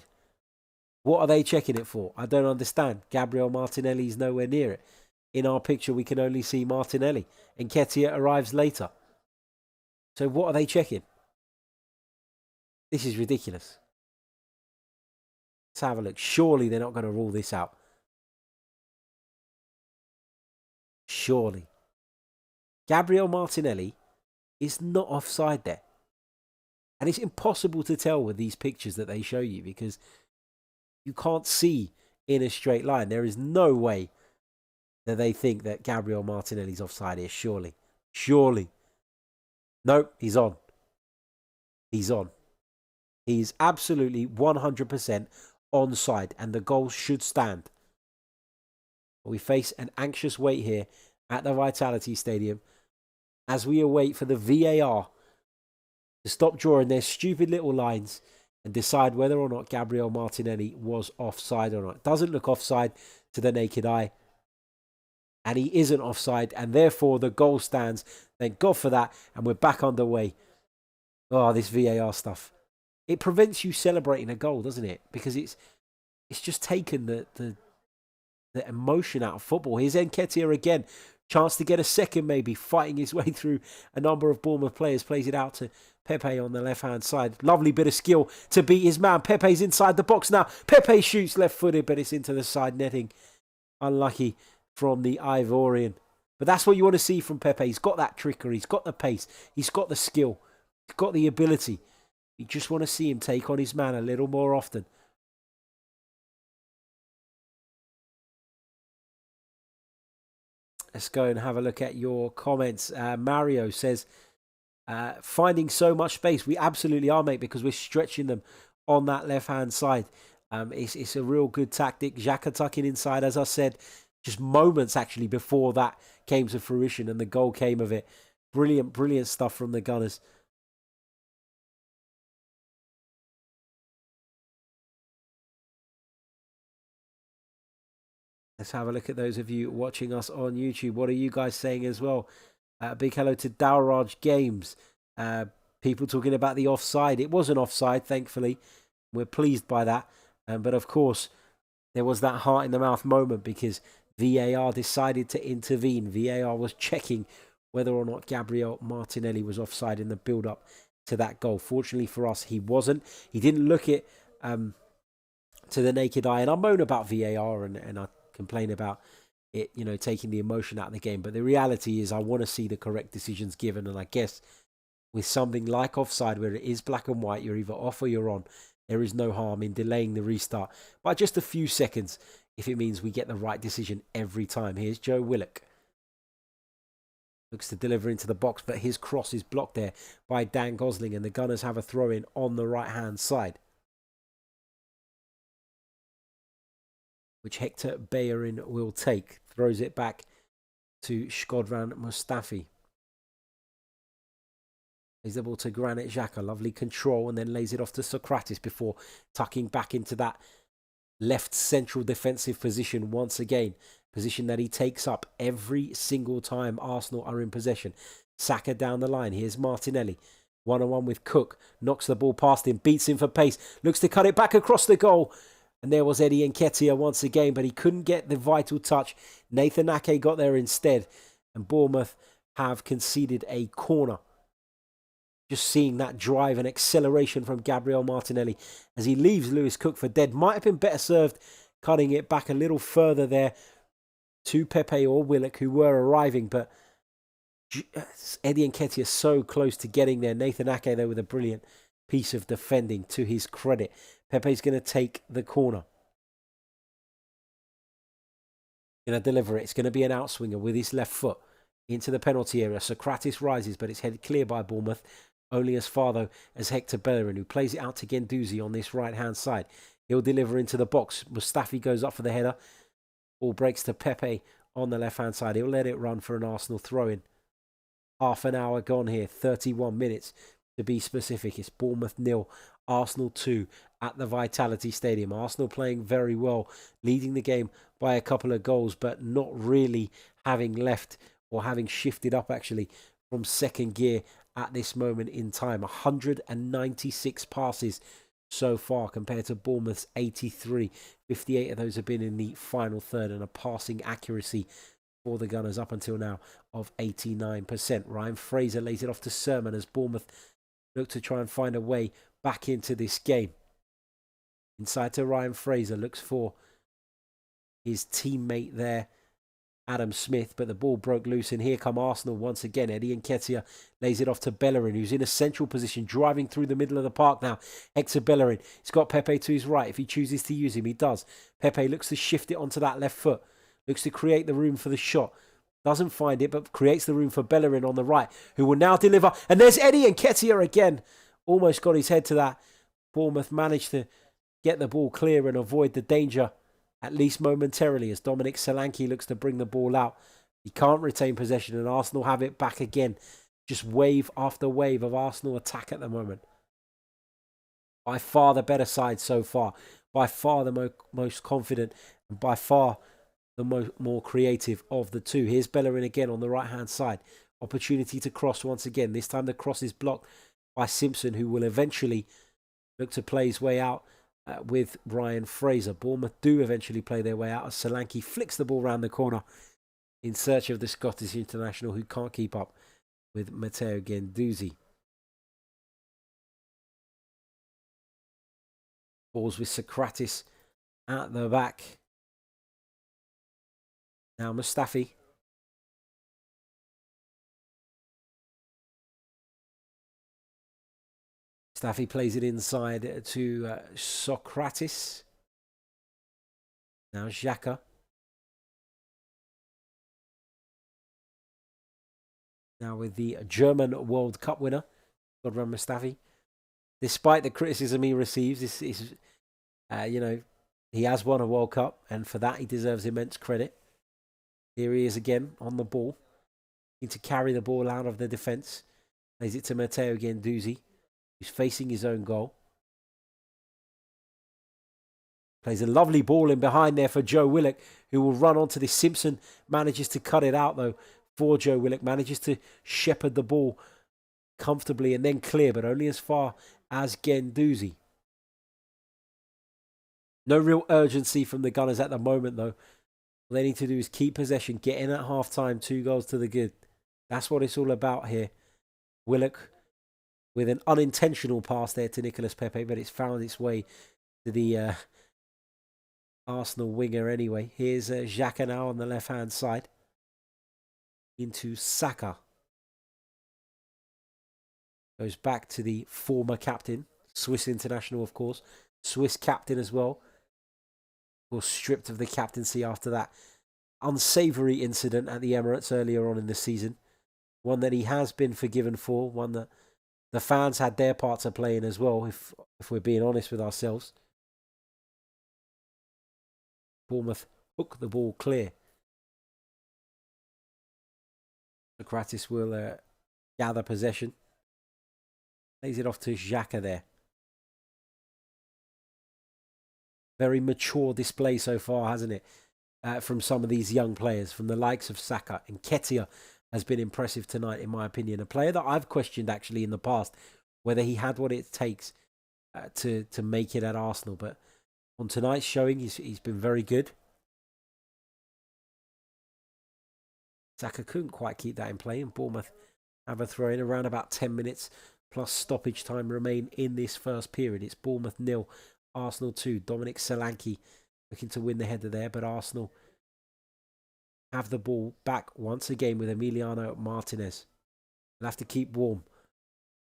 A: What are they checking it for? I don't understand. Gabriel Martinelli is nowhere near it. In our picture, we can only see Martinelli. And Nketiah arrives later. So what are they checking? This is ridiculous. Let's have a look. Surely they're not going to rule this out. Surely. Gabriel Martinelli is not offside there. And it's impossible to tell with these pictures that they show you because you can't see in a straight line. There is no way that they think that Gabriel Martinelli's offside here. Surely. Surely. Nope, he's on. He's on. He's absolutely 100% onside, and the goal should stand. We face an anxious wait here at the Vitality Stadium as we await for the VAR to stop drawing their stupid little lines and decide whether or not Gabriel Martinelli was offside or not. It doesn't look offside to the naked eye, and he isn't offside, and therefore the goal stands. Thank God for that, and we're back underway. Oh, this VAR stuff. It prevents you celebrating a goal, doesn't it? Because it's just taken the emotion out of football. Here's Nketiah again. Chance to get a second maybe. Fighting his way through a number of Bournemouth players. Plays it out to Pepe on the left-hand side. Lovely bit of skill to beat his man. Pepe's inside the box now. Pepe shoots left-footed, but it's into the side netting. Unlucky from the Ivorian. But that's what you want to see from Pepe. He's got that trickery. He's got the pace. He's got the skill. He's got the ability. You just want to see him take on his man a little more often. Let's go and have a look at your comments. Mario says, finding so much space. We absolutely are, mate, because we're stretching them on that left-hand side. It's a real good tactic. Jacques tucking inside, as I said, just moments actually before that came to fruition and the goal came of it. Brilliant, brilliant stuff from the Gunners. Let's have a look at those of you watching us on YouTube. What are you guys saying as well? Big hello to Dowraj Games. People talking about the offside. It wasn't offside, thankfully. We're pleased by that. But of course, there was that heart in the mouth moment because VAR decided to intervene. VAR was checking whether or not Gabriel Martinelli was offside in the build-up to that goal. Fortunately for us, he wasn't. He didn't look it to the naked eye. And I moan about VAR and I complain about it, you know, taking the emotion out of the game. But the reality is I want to see the correct decisions given. And I guess with something like offside, where it is black and white, you're either off or you're on, there is no harm in delaying the restart by just a few seconds if it means we get the right decision every time. Here's Joe Willock. Looks to deliver into the box, but his cross is blocked there by Dan Gosling, and the Gunners have a throw-in on the right-hand side, which Hector Bellerin will take. Throws it back to Shkodran Mustafi. Lays the ball to Granit Xhaka. Lovely control, and then lays it off to Socrates before tucking back into that left central defensive position once again. Position that he takes up every single time Arsenal are in possession. Saka down the line. Here's Martinelli. One-on-one with Cook. Knocks the ball past him. Beats him for pace. Looks to cut it back across the goal. And there was Eddie Nketiah once again, but he couldn't get the vital touch. Nathan Ake got there instead. And Bournemouth have conceded a corner. Just seeing that drive and acceleration from Gabriel Martinelli as he leaves Lewis Cook for dead. Might have been better served cutting it back a little further there to Pepe or Willick, who were arriving. But Eddie Nketiah so close to getting there. Nathan Ake there with a brilliant piece of defending to his credit. Pepe's going to take the corner. Going to deliver it. It's going to be an outswinger with his left foot into the penalty area. Socrates rises, but it's headed clear by Bournemouth. Only as far, though, as Hector Bellerin, who plays it out to Guendouzi on this right-hand side. He'll deliver into the box. Mustafi goes up for the header. Ball breaks to Pepe on the left-hand side. He'll let it run for an Arsenal throw-in. Half an hour gone here. 31 minutes to be specific. It's Bournemouth 0, Arsenal 2 at the Vitality Stadium. Arsenal playing very well, leading the game by a couple of goals, but not really having left or having shifted up, actually, from second gear at this moment in time. 196 passes so far compared to Bournemouth's 83. 58 of those have been in the final third, and a passing accuracy for the Gunners up until now of 89%. Ryan Fraser lays it off to Sermon as Bournemouth look to try and find a way back into this game. Inside to Ryan Fraser, looks for his teammate there, Adam Smith, but the ball broke loose, and here come Arsenal once again. Eddie Nketiah lays it off to Bellerin, who's in a central position, driving through the middle of the park now. Hector Bellerin, he's got Pepe to his right. If he chooses to use him, he does. Pepe looks to shift it onto that left foot, looks to create the room for the shot. Doesn't find it, but creates the room for Bellerin on the right, who will now deliver. And there's Eddie Nketiah again. Almost got his head to that. Bournemouth managed to get the ball clear and avoid the danger, at least momentarily, as Dominic Solanke looks to bring the ball out. He can't retain possession, and Arsenal have it back again. Just wave after wave of Arsenal attack at the moment. By far the better side so far. By far the most confident, and by far the more creative of the two. Here's Bellerin again on the right-hand side. Opportunity to cross once again. This time the cross is blocked by Simpson, who will eventually look to play his way out with Ryan Fraser. Bournemouth do eventually play their way out as Solanke flicks the ball round the corner in search of the Scottish international, who can't keep up with Matteo Guendouzi. Balls with Socrates at the back. Now Mustafi. Staffie plays it inside to Socrates. Now Jacques. Now with the German World Cup winner, Shkodran Mustafi. Despite the criticism he receives, this is, he has won a World Cup, and for that he deserves immense credit. Here he is again on the ball. Need to carry the ball out of the defence. Plays it to Matteo Guendouzi, who's facing his own goal. Plays a lovely ball in behind there for Joe Willick, who will run onto this. Simpson manages to cut it out, though, for Joe Willick. Manages to shepherd the ball comfortably and then clear, but only as far as Guendouzi. No real urgency from the Gunners at the moment, though. All they need to do is keep possession, get in at half-time, 2 goals to the good. That's what it's all about here. Willick with an unintentional pass there to Nicolas Pepe, but it's found its way to the Arsenal winger anyway. Here's Jacques now on the left-hand side. Into Saka. Goes back to the former captain. Swiss international, of course. Swiss captain as well. Was stripped of the captaincy after that unsavoury incident at the Emirates earlier on in the season. One that he has been forgiven for. One that the fans had their part to play in as well, if we're being honest with ourselves. Bournemouth hook the ball clear. Socrates will gather possession. Lays it off to Jacques there. Very mature display so far, hasn't it? From some of these young players, from the likes of Saka. And Katia has been impressive tonight, in my opinion. A player that I've questioned, actually, in the past, whether he had what it takes to make it at Arsenal. But on tonight's showing, he's been very good. Saka couldn't quite keep that in play, and Bournemouth have a throw in around about 10 minutes plus stoppage time remain in this first period. It's Bournemouth 0, Arsenal 2. Dominic Solanke looking to win the header there, but Arsenal have the ball back once again with Emiliano Martinez. They'll have to keep warm.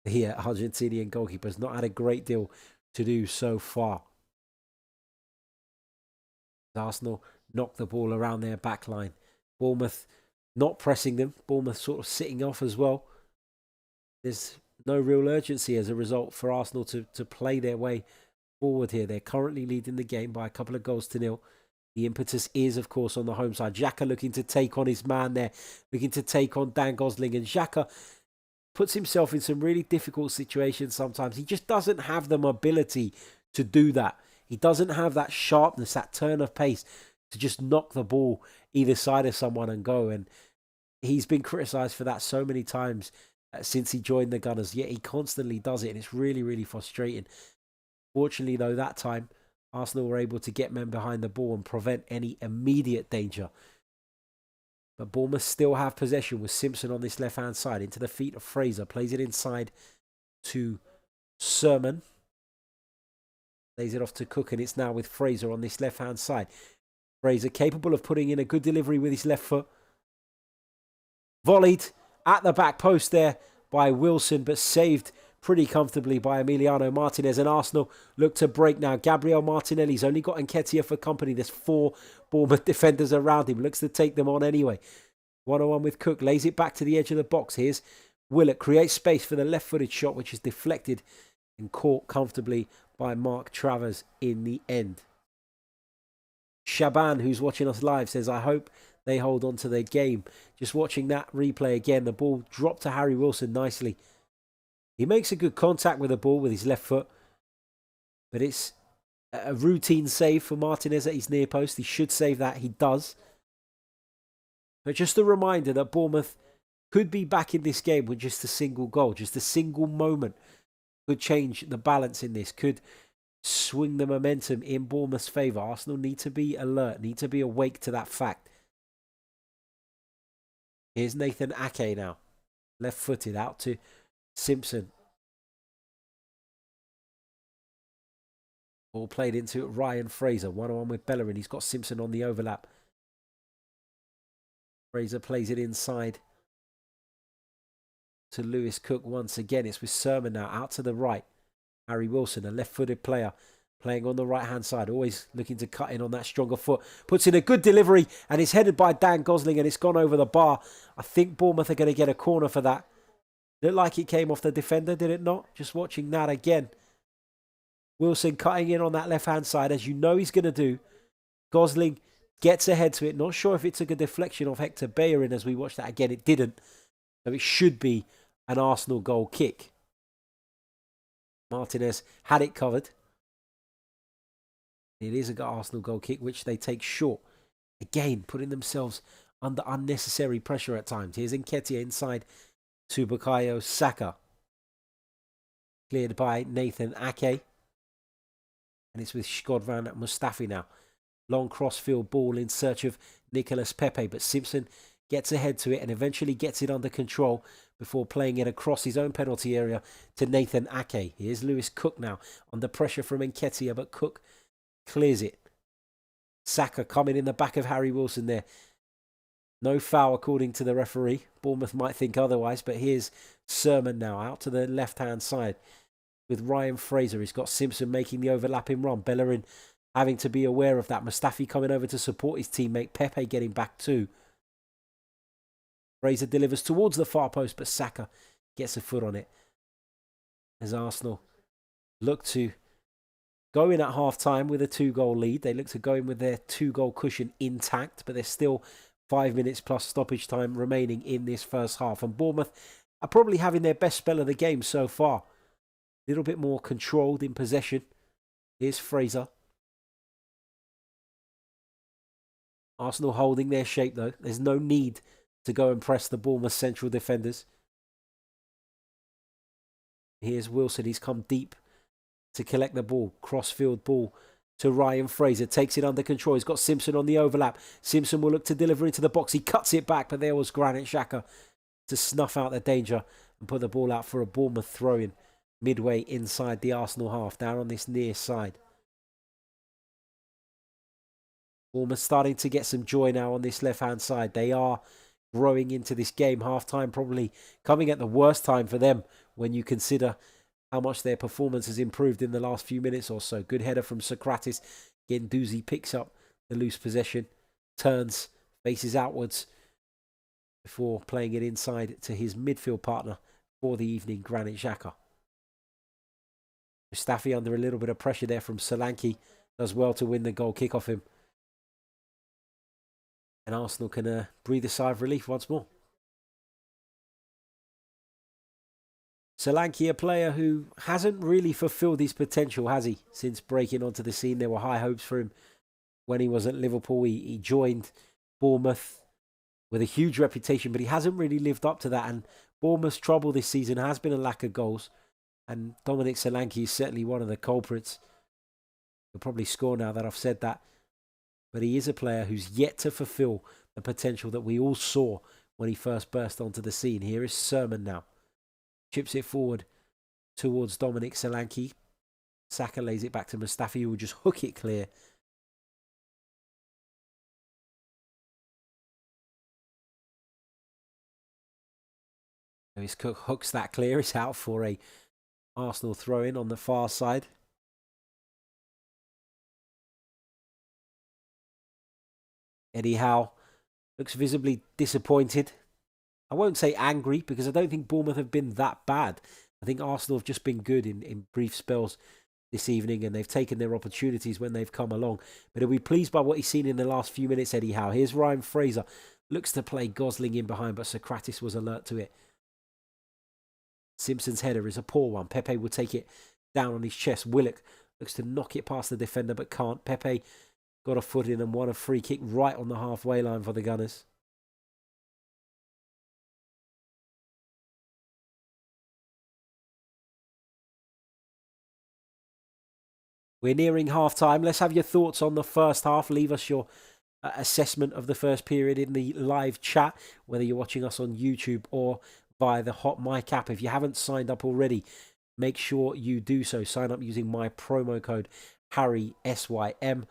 A: The Argentinian goalkeeper has not had a great deal to do so far. Arsenal knock the ball around their back line. Bournemouth not pressing them. Bournemouth sort of sitting off as well. There's no real urgency as a result for Arsenal to play their way forward here. They're currently leading the game by a couple of goals to nil. The impetus is, of course, on the home side. Jacques looking to take on his man there, looking to take on Dan Gosling. And Jacques puts himself in some really difficult situations sometimes. He just doesn't have the mobility to do that. He doesn't have that sharpness, that turn of pace to just knock the ball either side of someone and go. And he's been criticised for that so many times since he joined the Gunners, yet he constantly does it, and it's really, really frustrating. Fortunately, though, that time, Arsenal were able to get men behind the ball and prevent any immediate danger. But Bournemouth still have possession with Simpson on this left-hand side. Into the feet of Fraser. Plays it inside to Sermon. Lays it off to Cook, and it's now with Fraser on this left-hand side. Fraser capable of putting in a good delivery with his left foot. Volleyed at the back post there by Wilson, but saved pretty comfortably by Emiliano Martinez. And Arsenal look to break now. Gabriel Martinelli's only got Nketiah for company. There's 4 Bournemouth defenders around him. Looks to take them on anyway. 1-on-1 with Cook. Lays it back to the edge of the box. Here's Willick. Creates space for the left-footed shot, which is deflected and caught comfortably by Mark Travers in the end. Shaban, who's watching us live, says, I hope they hold on to their game. Just watching that replay again, the ball dropped to Harry Wilson nicely. He makes a good contact with the ball with his left foot, but it's a routine save for Martinez at his near post. He should save that. He does. But just a reminder that Bournemouth could be back in this game with just a single goal. Just a single moment could change the balance in this, could swing the momentum in Bournemouth's favour. Arsenal need to be alert, need to be awake to that fact. Here's Nathan Ake now. Left-footed out to Simpson. Ball played into Ryan Fraser. 1-on-1 with Bellerin. He's got Simpson on the overlap. Fraser plays it inside to Lewis Cook once again. It's with Sermon now out to the right. Harry Wilson, a left-footed player, playing on the right-hand side. Always looking to cut in on that stronger foot. Puts in a good delivery and it's headed by Dan Gosling and it's gone over the bar. I think Bournemouth are going to get a corner for that. Looked like it came off the defender, did it not? Just watching that again. Wilson cutting in on that left-hand side, as you know he's going to do. Gosling gets ahead to it. Not sure if it took a deflection of Hector Bellerin as we watched that again. It didn't. So it should be an Arsenal goal kick. Martinez had it covered. It is an Arsenal goal kick, which they take short. Again, putting themselves under unnecessary pressure at times. Here's Nketiah inside to Bukayo Saka. Cleared by Nathan Ake. And it's with Shkodran Mustafi now. Long crossfield ball in search of Nicolas Pepe. But Simpson gets ahead to it and eventually gets it under control before playing it across his own penalty area to Nathan Ake. Here's Lewis Cook now under pressure from Nketiah, but Cook clears it. Saka coming in the back of Harry Wilson there. No foul according to the referee. Bournemouth might think otherwise, but here's Symeou now out to the left-hand side with Ryan Fraser. He's got Simpson making the overlapping run. Bellerin having to be aware of that. Mustafi coming over to support his teammate. Pepe getting back too. Fraser delivers towards the far post, but Saka gets a foot on it. As Arsenal look to go in at half-time with a 2-goal lead. They look to go in with their 2-goal cushion intact, but there's still 5 minutes plus stoppage time remaining in this first half. And Bournemouth are probably having their best spell of the game so far. A little bit more controlled in possession. Here's Fraser. Arsenal holding their shape though. There's no need to go and press the Bournemouth central defenders. Here's Wilson. He's come deep to collect the ball. Crossfield ball to Ryan Fraser. Takes it under control. He's got Simpson on the overlap. Simpson will look to deliver into the box. He cuts it back, but there was Granit Xhaka to snuff out the danger and put the ball out for a Bournemouth throw-in midway inside the Arsenal half, down on this near side. Bournemouth starting to get some joy now on this left-hand side. They are growing into this game. Half-time probably coming at the worst time for them when you consider how much their performance has improved in the last few minutes or so. Good header from Socrates. Guendouzi picks up the loose possession, turns, faces outwards before playing it inside to his midfield partner for the evening, Granit Xhaka. Staffie under a little bit of pressure there from Solanke. Does well to win the goal kick off him. And Arsenal can breathe a sigh of relief once more. Solanke, a player who hasn't really fulfilled his potential, has he? Since breaking onto the scene, there were high hopes for him when he was at Liverpool. He joined Bournemouth with a huge reputation, but he hasn't really lived up to that. And Bournemouth's trouble this season has been a lack of goals. And Dominic Solanke is certainly one of the culprits. He'll probably score now that I've said that. But he is a player who's yet to fulfill the potential that we all saw when he first burst onto the scene. Here is Symeou now. Chips it forward towards Dominic Solanke. Saka lays it back to Mustafi, who will just hook it clear. Lewis Cook hooks that clear. It's out for a Arsenal throw-in on the far side. Eddie Howe looks visibly disappointed. I won't say angry, because I don't think Bournemouth have been that bad. I think Arsenal have just been good in brief spells this evening, and they've taken their opportunities when they've come along. But he'll be pleased by what he's seen in the last few minutes, Eddie Howe. Here's Ryan Fraser. Looks to play Gosling in behind, but Socrates was alert to it. Simpson's header is a poor one. Pepe will take it down on his chest. Willick looks to knock it past the defender, but can't. Pepe got a foot in and won a free kick right on the halfway line for the Gunners. We're nearing half-time. Let's have your thoughts on the first half. Leave us your assessment of the first period in the live chat, whether you're watching us on YouTube or via the HotMic app. If you haven't signed up already, make sure you do so. Sign up using my promo code Harry SYM.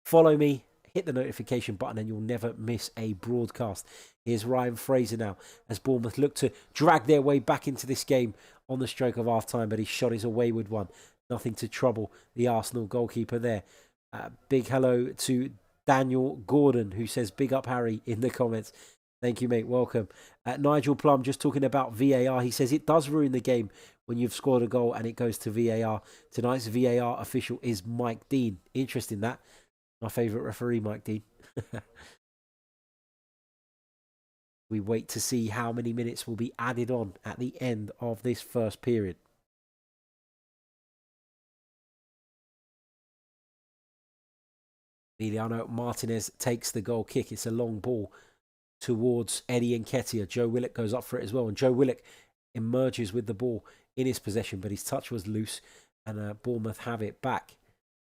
A: Follow me, hit the notification button, and you'll never miss a broadcast. Here's Ryan Fraser now as Bournemouth look to drag their way back into this game on the stroke of half-time, but his shot is a wayward one. Nothing to trouble the Arsenal goalkeeper there. Big hello to Daniel Gordon, who says, big up Harry in the comments. Thank you, mate. Welcome. Nigel Plum just talking about VAR. He says it does ruin the game when you've scored a goal and it goes to VAR. Tonight's VAR official is Mike Dean. Interesting that. My favourite referee, Mike Dean. We wait to see how many minutes will be added on at the end of this first period. Emiliano Martinez takes the goal kick. It's a long ball towards Eddie Nketiah. Joe Willick goes up for it as well. And Joe Willick emerges with the ball in his possession, but his touch was loose and Bournemouth have it back.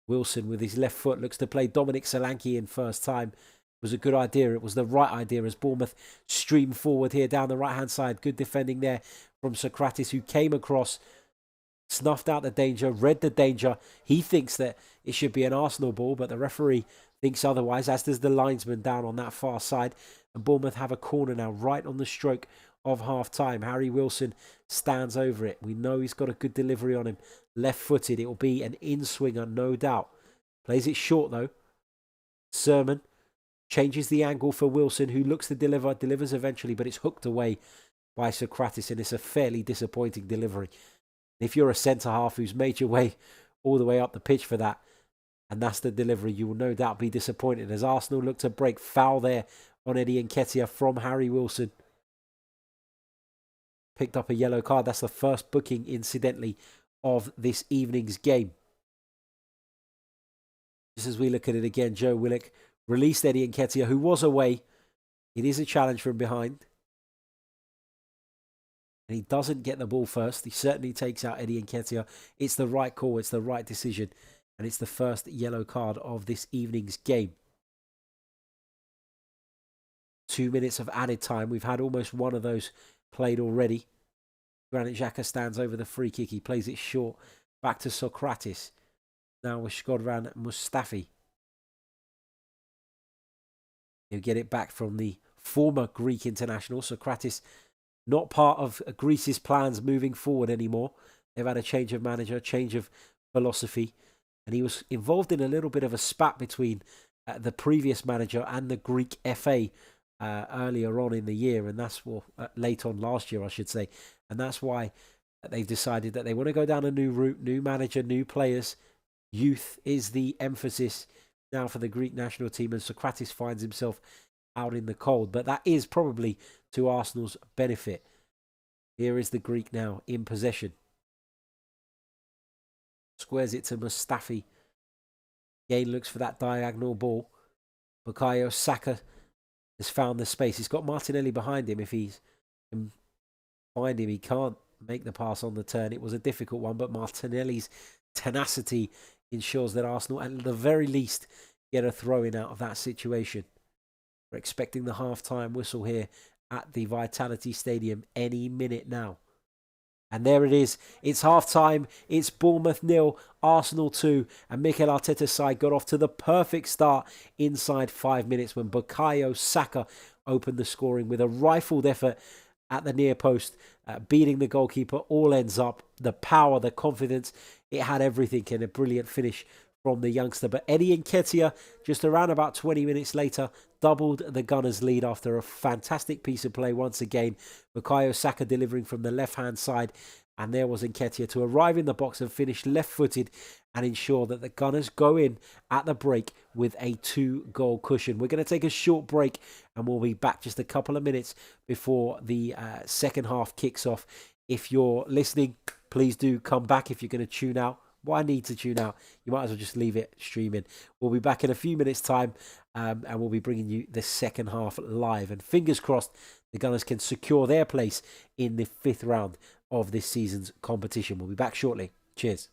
A: Wilson with his left foot looks to play Dominic Solanke in first time. It was a good idea. It was the right idea as Bournemouth stream forward here down the right-hand side. Good defending there from Sokratis, who came across, snuffed out the danger, read the danger. He thinks that it should be an Arsenal ball, but the referee thinks otherwise, as does the linesman down on that far side. And Bournemouth have a corner now right on the stroke of half-time. Harry Wilson stands over it. We know he's got a good delivery on him. Left-footed. It will be an in-swinger, no doubt. Plays it short, though. Sermon changes the angle for Wilson, who looks to deliver. Delivers eventually, but it's hooked away by Sokratis, and it's a fairly disappointing delivery. If you're a centre-half who's made your way all the way up the pitch for that, and that's the delivery, you will no doubt be disappointed. As Arsenal look to break, foul there on Eddie Nketiah from Harry Wilson. Picked up a yellow card. That's the first booking, incidentally, of this evening's game. Just as we look at it again, Joe Willick released Eddie Nketiah, who was away. It is a challenge from behind. And he doesn't get the ball first. He certainly takes out Eddie Nketiah. It's the right call. It's the right decision. And it's the first yellow card of this evening's game. 2 minutes of added time. We've had almost one of those played already. Granit Xhaka stands over the free kick. He plays it short. Back to Sokratis. Now with Shkodran Mustafi. He'll get it back from the former Greek international. Sokratis, not part of Greece's plans moving forward anymore. They've had a change of manager, change of philosophy. And he was involved in a little bit of a spat between the previous manager and the Greek FA earlier on in the year. And that's late on last year, I should say. And that's why they've decided that they want to go down a new route, new manager, new players. Youth is the emphasis now for the Greek national team, and Sokratis finds himself out in the cold. But that is probably to Arsenal's benefit. Here is the Greek now in possession. Squares it to Mustafi. Again looks for that diagonal ball. Bukayo Saka has found the space. He's got Martinelli behind him. If he can find him, he can't make the pass on the turn. It was a difficult one, but Martinelli's tenacity ensures that Arsenal, at the very least, get a throw-in out of that situation. We're expecting the half-time whistle here at the Vitality Stadium any minute now. And there it is. It's half-time. It's Bournemouth 0, Arsenal 2. And Mikel Arteta's side got off to the perfect start inside 5 minutes when Bukayo Saka opened the scoring with a rifled effort at the near post, beating the goalkeeper. All ends up. The power, the confidence. It had everything, and a brilliant finish from the youngster. But Eddie Nketiah, just around about 20 minutes later, doubled the Gunners' lead after a fantastic piece of play once again. Bukayo Saka delivering from the left-hand side. And there was Nketiah to arrive in the box and finish left-footed and ensure that the Gunners go in at the break with a 2-goal cushion. We're going to take a short break and we'll be back just a couple of minutes before the second half kicks off. If you're listening, please do come back. If you're going to tune out, why need to tune out? You might as well just leave it streaming. We'll be back in a few minutes' time and we'll be bringing you the second half live. And fingers crossed, the Gunners can secure their place in the 5th round of this season's competition. We'll be back shortly. Cheers.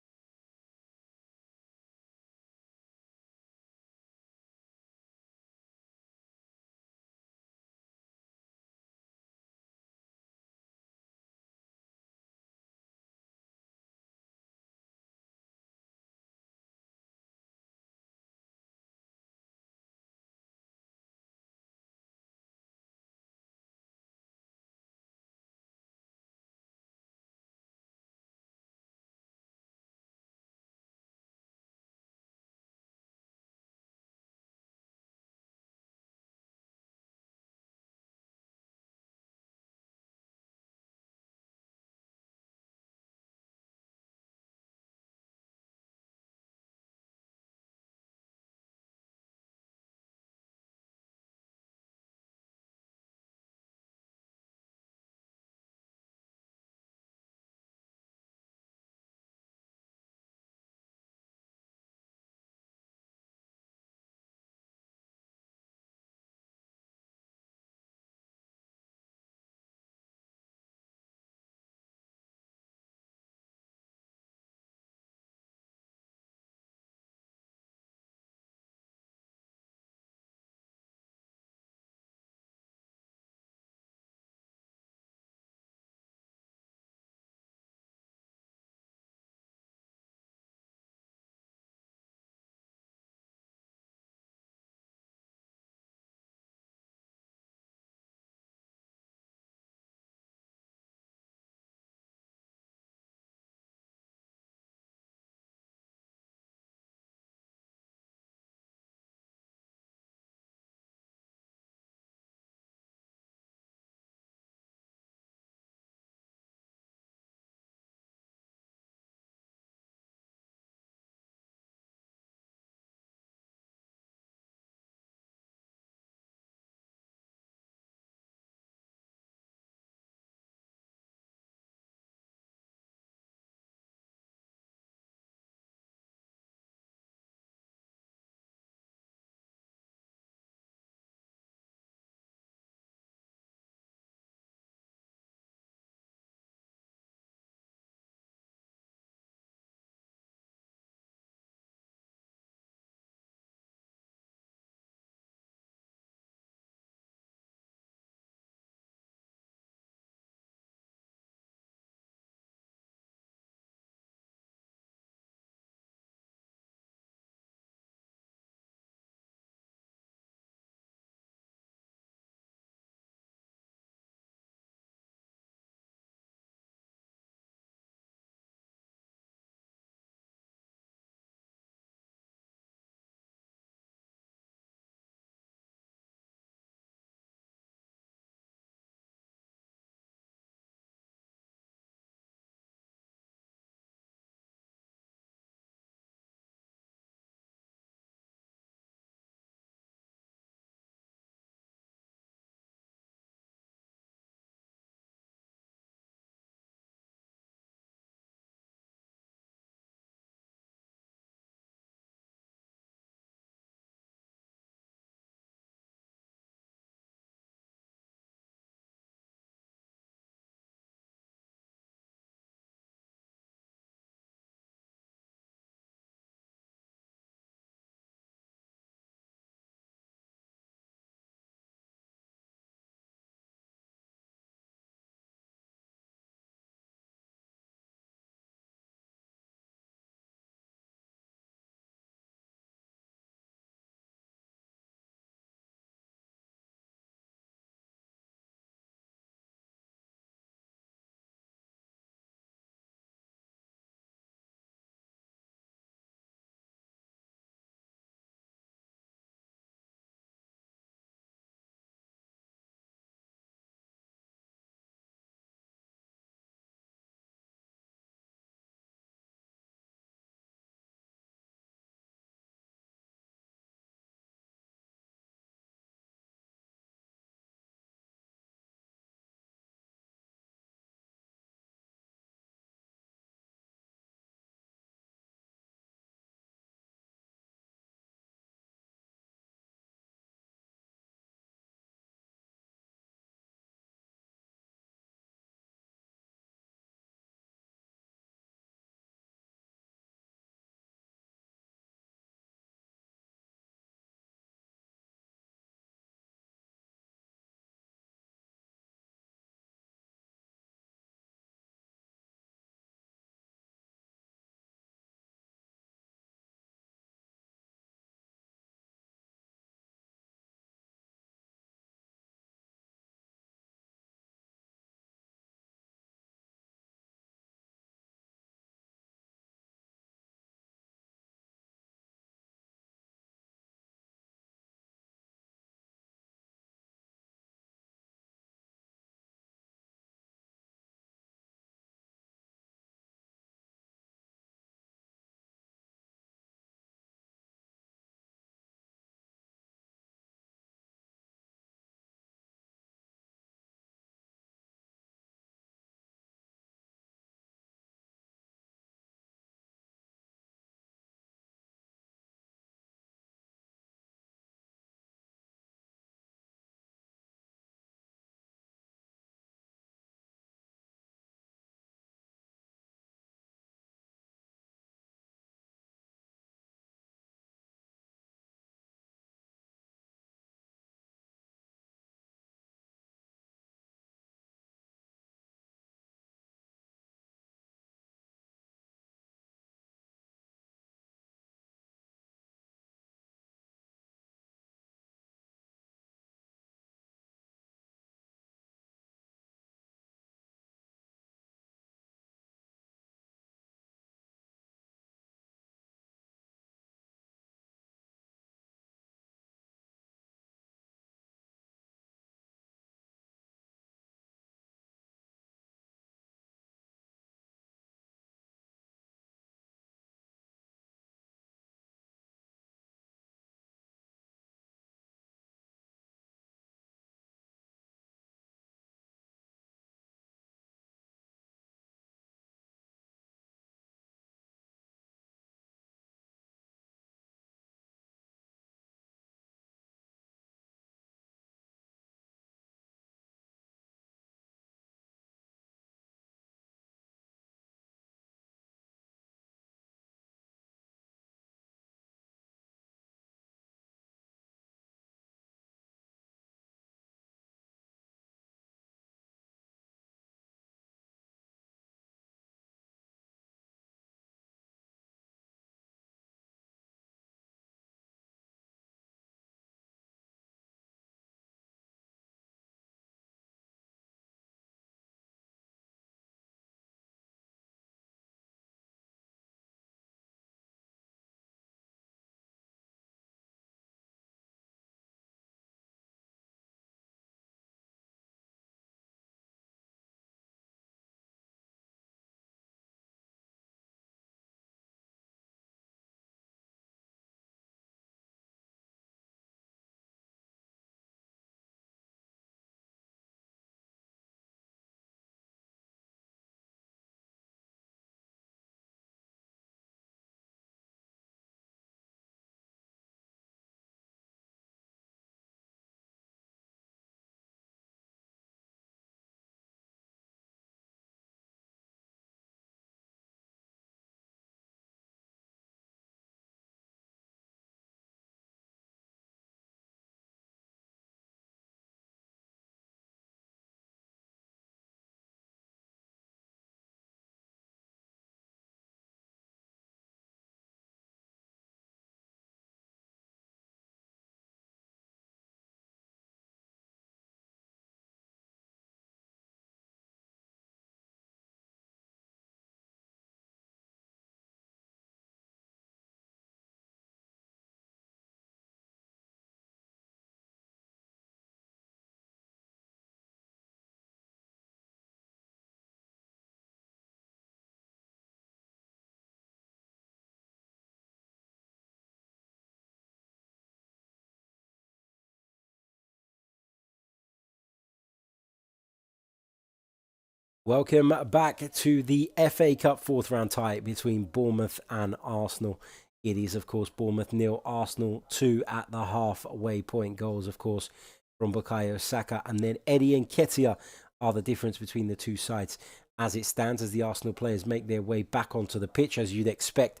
A: Welcome back to the FA Cup fourth round tie between Bournemouth and Arsenal. It is, of course, Bournemouth 0, Arsenal 2 at the halfway point. Goals, of course, from Bukayo Saka and then Eddie Nketiah are the difference between the two sides. As it stands, as the Arsenal players make their way back onto the pitch, as you'd expect,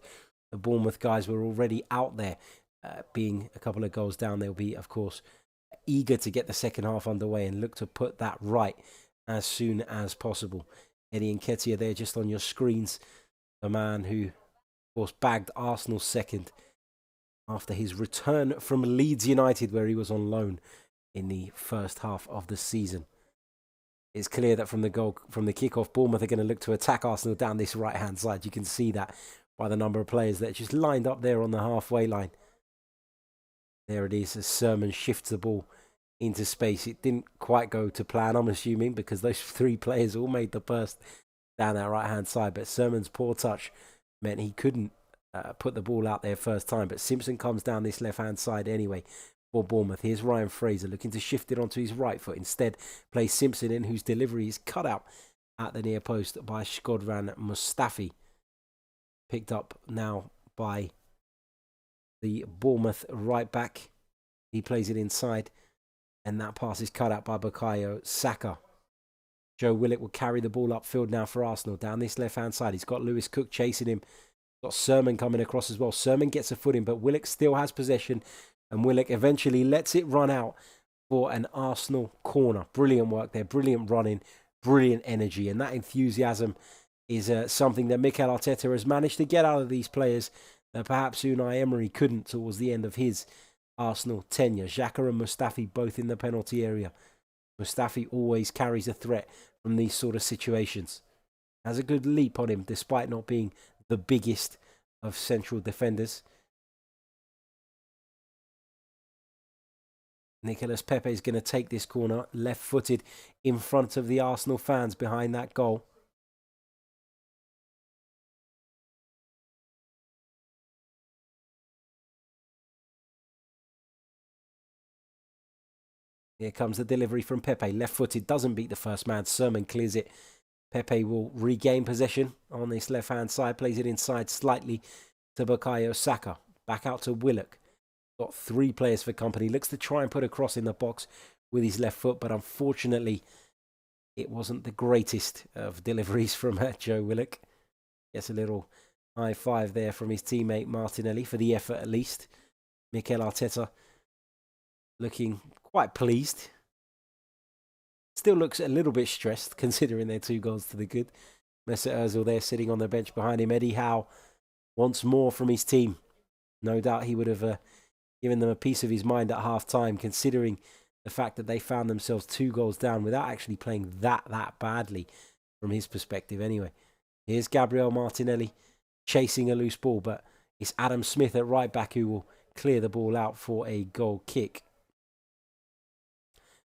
A: the Bournemouth guys were already out there. Being a couple of goals down, they'll be, of course, eager to get the second half underway and look to put that right as soon as possible. Eddie Nketiah there just on your screens. The man who, of course, bagged Arsenal's second after his return from Leeds United, where he was on loan in the first half of the season. It's clear that from the kickoff, Bournemouth are going to look to attack Arsenal down this right-hand side. You can see that by the number of players that are just lined up there on the halfway line. There it is as Symeou shifts the ball into space. It didn't quite go to plan, I'm assuming, because those three players all made the burst down that right-hand side. But Symeou's poor touch meant he couldn't put the ball out there first time. But Simpson comes down this left-hand side anyway for Bournemouth. Here's Ryan Fraser looking to shift it onto his right foot. Instead, plays Simpson in, whose delivery is cut out at the near post by Shkodran Mustafi. Picked up now by the Bournemouth right back. He plays it inside. And that pass is cut out by Bukayo Saka. Joe Willick will carry the ball upfield now for Arsenal. Down this left-hand side, he's got Lewis Cook chasing him. Got Symeou coming across as well. Symeou gets a foot in, but Willick still has possession. And Willick eventually lets it run out for an Arsenal corner. Brilliant work there. Brilliant running. Brilliant energy. And that enthusiasm is something that Mikel Arteta has managed to get out of these players that perhaps Unai Emery couldn't towards the end of his Arsenal tenure. Jacques and Mustafi both in the penalty area. Mustafi always carries a threat from these sort of situations. Has a good leap on him despite not being the biggest of central defenders. Nicolas Pepe is going to take this corner left-footed in front of the Arsenal fans behind that goal. Here comes the delivery from Pepe. Left-footed, doesn't beat the first man. Symeou clears it. Pepe will regain possession on this left-hand side. Plays it inside slightly to Bukayo Saka. Back out to Willick. Got three players for company. Looks to try and put a cross in the box with his left foot. But unfortunately, it wasn't the greatest of deliveries from Joe Willick. Gets a little high five there from his teammate Martinelli for the effort at least. Mikel Arteta looking quite pleased. Still looks a little bit stressed considering their 2 goals to the good. Mesut Ozil there sitting on the bench behind him. Eddie Howe wants more from his team. No doubt he would have given them a piece of his mind at half-time, considering the fact that they found themselves 2 goals down without actually playing that badly from his perspective anyway. Here's Gabriel Martinelli chasing a loose ball, but it's Adam Smith at right back who will clear the ball out for a goal kick.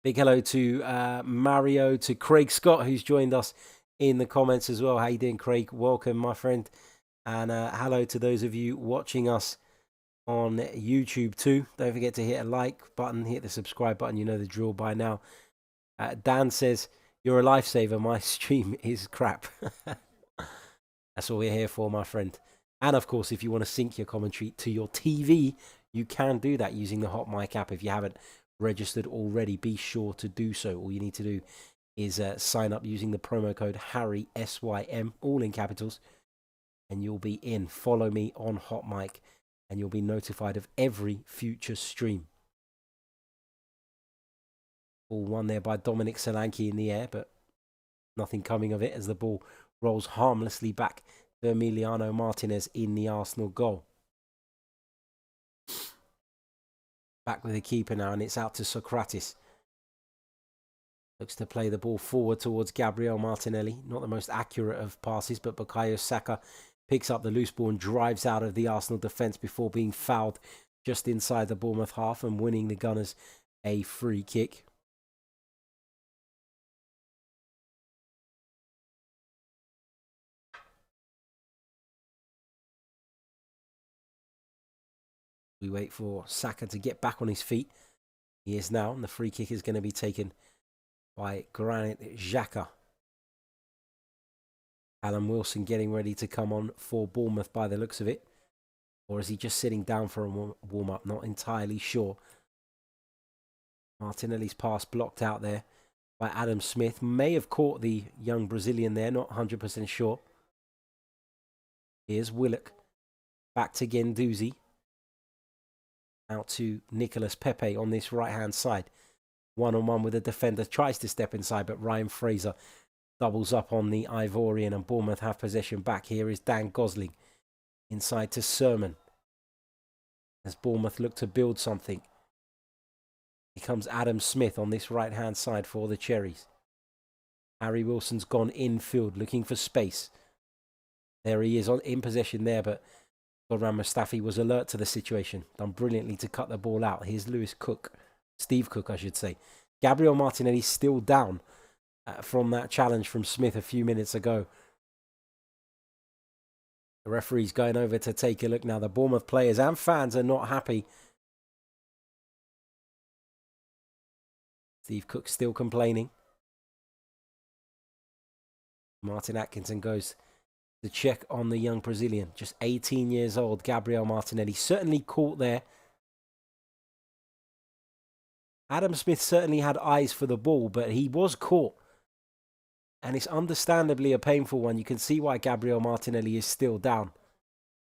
A: Big hello to Mario, to Craig Scott, who's joined us in the comments as well. How you doing, Craig? Welcome, my friend. And hello to those of you watching us on YouTube too. Don't forget to hit a like button, hit the subscribe button. You know the drill by now. Dan says, you're a lifesaver. My stream is crap. That's what we're here for, my friend. And of course, if you want to sync your commentary to your TV, you can do that using the HotMic app. If you haven't registered already, be sure to do so. All you need to do is sign up using the promo code Harry SYM, all in capitals, and you'll be in. Follow me on HotMic and you'll be notified of every future stream. Ball won there by Dominic Solanke in the air, but nothing coming of it as the ball rolls harmlessly back to Emiliano Martinez in the Arsenal goal. Back with the keeper now, and it's out to Socrates. Looks to play the ball forward towards Gabriel Martinelli. Not the most accurate of passes, but Bukayo Saka picks up the loose ball and drives out of the Arsenal defence before being fouled just inside the Bournemouth half and winning the Gunners a free kick. We wait for Saka to get back on his feet. He is now, and the free kick is going to be taken by Granit Xhaka. Alan Wilson getting ready to come on for Bournemouth by the looks of it. Or is he just sitting down for a warm-up? Not entirely sure. Martinelli's pass blocked out there by Adam Smith. May have caught the young Brazilian there, not 100% sure. Here's Willick. Back to Guendouzi. Out to Nicolas Pepe on this right-hand side. One-on-one with the defender. Tries to step inside, but Ryan Fraser doubles up on the Ivorian, and Bournemouth have possession back. Here is Dan Gosling. Inside to Sermon. As Bournemouth look to build something. Here comes Adam Smith on this right-hand side for the Cherries. Harry Wilson's gone infield, looking for space. There he is in possession there, but Shkodran Mustafi was alert to the situation. Done brilliantly to cut the ball out. Here's Steve Cook, I should say. Gabriel Martinelli still down from that challenge from Smith a few minutes ago. The referee's going over to take a look now. The Bournemouth players and fans are not happy. Steve Cook still complaining. Martin Atkinson goes to check on the young Brazilian. Just 18 years old, Gabriel Martinelli. Certainly caught there. Adam Smith certainly had eyes for the ball, but he was caught. And it's understandably a painful one. You can see why Gabriel Martinelli is still down.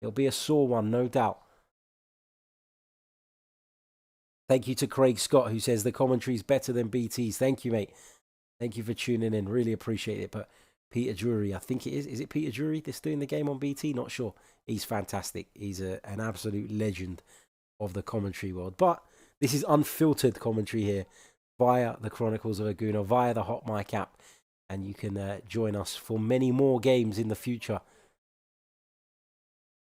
A: It'll be a sore one, no doubt. Thank you to Craig Scott, who says the commentary's better than BT's. Thank you, mate. Thank you for tuning in. Really appreciate it. But Peter Drury, I think it is. Is it Peter Drury that's doing the game on BT? Not sure. He's fantastic. He's an absolute legend of the commentary world. But this is unfiltered commentary here via the Chronicles of a Gooner, via the HotMic app. And you can join us for many more games in the future.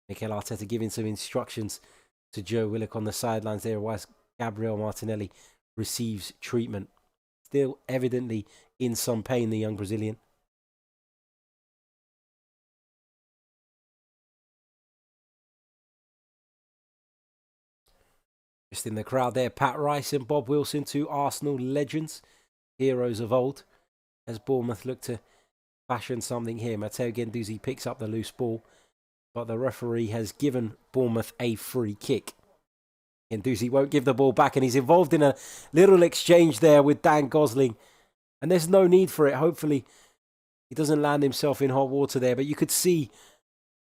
A: Mikel Arteta giving some instructions to Joe Willick on the sidelines there, whilst Gabriel Martinelli receives treatment. Still evidently in some pain, the young Brazilian. Just in the crowd there, Pat Rice and Bob Wilson, two Arsenal legends, heroes of old. As Bournemouth look to fashion something here, Matteo Guendouzi picks up the loose ball, but the referee has given Bournemouth a free kick. Guendouzi won't give the ball back, and he's involved in a little exchange there with Dan Gosling. And there's no need for it. Hopefully, he doesn't land himself in hot water there. But you could see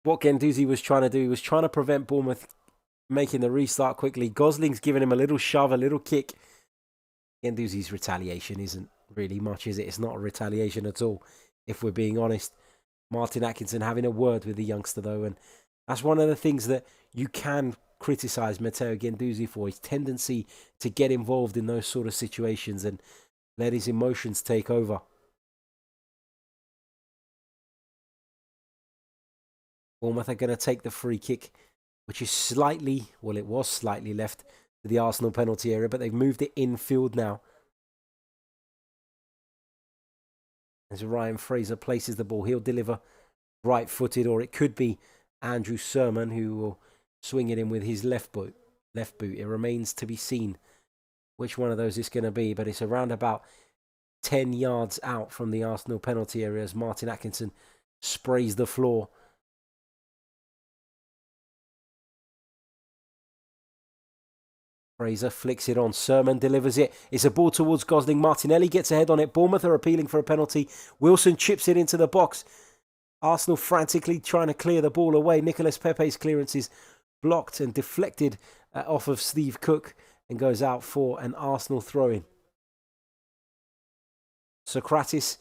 A: what Guendouzi was trying to do. He was trying to prevent Bournemouth making the restart quickly. Gosling's giving him a little shove, a little kick. Guendouzi's retaliation isn't really much, is it? It's not a retaliation at all, if we're being honest. Martin Atkinson having a word with the youngster, though, and that's one of the things that you can criticise Matteo Guendouzi for, his tendency to get involved in those sort of situations and let his emotions take over. Bournemouth are going to take the free kick, which is slightly, well, it was slightly left to the Arsenal penalty area, but they've moved it infield now. As Ryan Fraser places the ball, he'll deliver right-footed, or it could be Andrew Sermon who will swing it in with his left boot. It remains to be seen which one of those it's going to be, but it's around about 10 yards out from the Arsenal penalty area as Martin Atkinson sprays the floor. Fraser flicks it on. Sermon delivers it. It's a ball towards Gosling. Martinelli gets ahead on it. Bournemouth are appealing for a penalty. Wilson chips it into the box. Arsenal frantically trying to clear the ball away. Nicolas Pepe's clearance is blocked and deflected off of Steve Cook and goes out for an Arsenal throw-in. Socrates,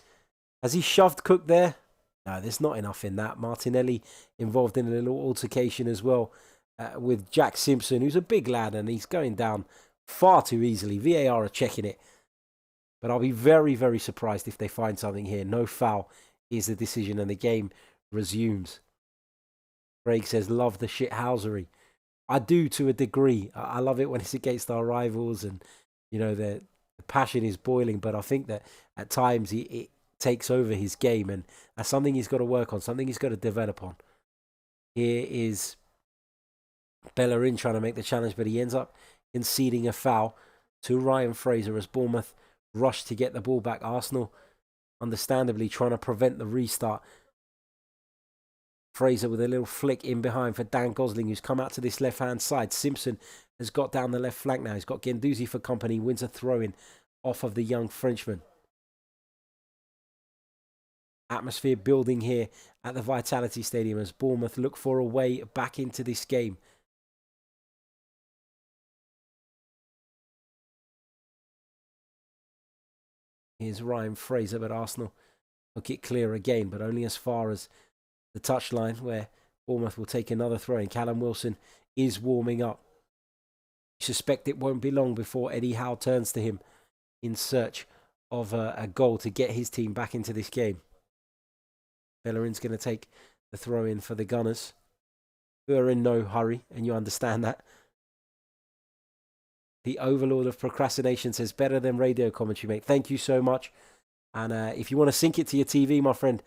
A: has he shoved Cook there? No, there's not enough in that. Martinelli involved in a little altercation as well. With Jacques Simpson, who's a big lad, and he's going down far too easily. VAR are checking it. But I'll be very, very surprised if they find something here. No foul is the decision, and the game resumes. Craig says, love the shithousery. I do to a degree. I love it when it's against our rivals, and, you know, the passion is boiling. But I think that at times it takes over his game, and that's something he's got to work on, something he's got to develop on. Here is Bellerin trying to make the challenge, but he ends up conceding a foul to Ryan Fraser as Bournemouth rush to get the ball back. Arsenal, understandably, trying to prevent the restart. Fraser with a little flick in behind for Dan Gosling, who's come out to this left-hand side. Simpson has got down the left flank now. He's got Guendouzi for company. Wins a throw-in off of the young Frenchman. Atmosphere building here at the Vitality Stadium as Bournemouth look for a way back into this game. Here's Ryan Fraser, but Arsenal look it clear again, but only as far as the touchline, where Bournemouth will take another throw in. Callum Wilson is warming up. I suspect it won't be long before Eddie Howe turns to him in search of a goal to get his team back into this game. Bellerin's going to take the throw in for the Gunners, who are in no hurry, and you understand that. The overlord of procrastination says, better than radio commentary, mate. Thank you so much. And if you want to sync it to your TV, my friend,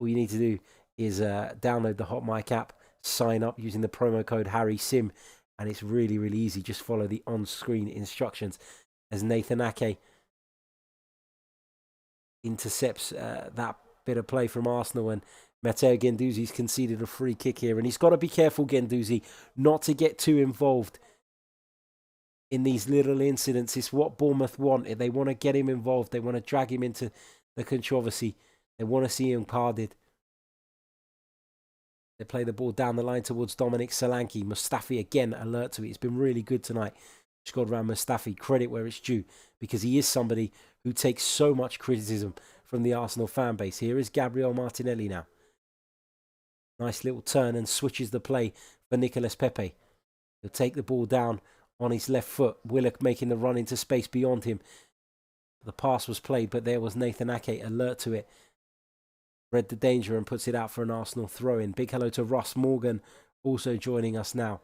A: all you need to do is download the HotMic app, sign up using the promo code Harry Symeou, and it's really, really easy. Just follow the on-screen instructions as Nathan Ake intercepts that bit of play from Arsenal, and Matteo Guendouzi's conceded a free kick here, and he's got to be careful, Guendouzi, not to get too involved in these little incidents. It's what Bournemouth want. They want to get him involved. They want to drag him into the controversy. They want to see him carded. They play the ball down the line towards Dominic Solanke. Mustafi again alert to it. He's been really good tonight. Shkodran Mustafi, credit where it's due, because he is somebody who takes so much criticism from the Arsenal fan base. Here is Gabriel Martinelli now. Nice little turn and switches the play for Nicolas Pepe. He'll take the ball down on his left foot. Willick making the run into space beyond him. The pass was played, but there was Nathan Ake alert to it. Read the danger and puts it out for an Arsenal throw-in. Big hello to Ross Morgan, also joining us now.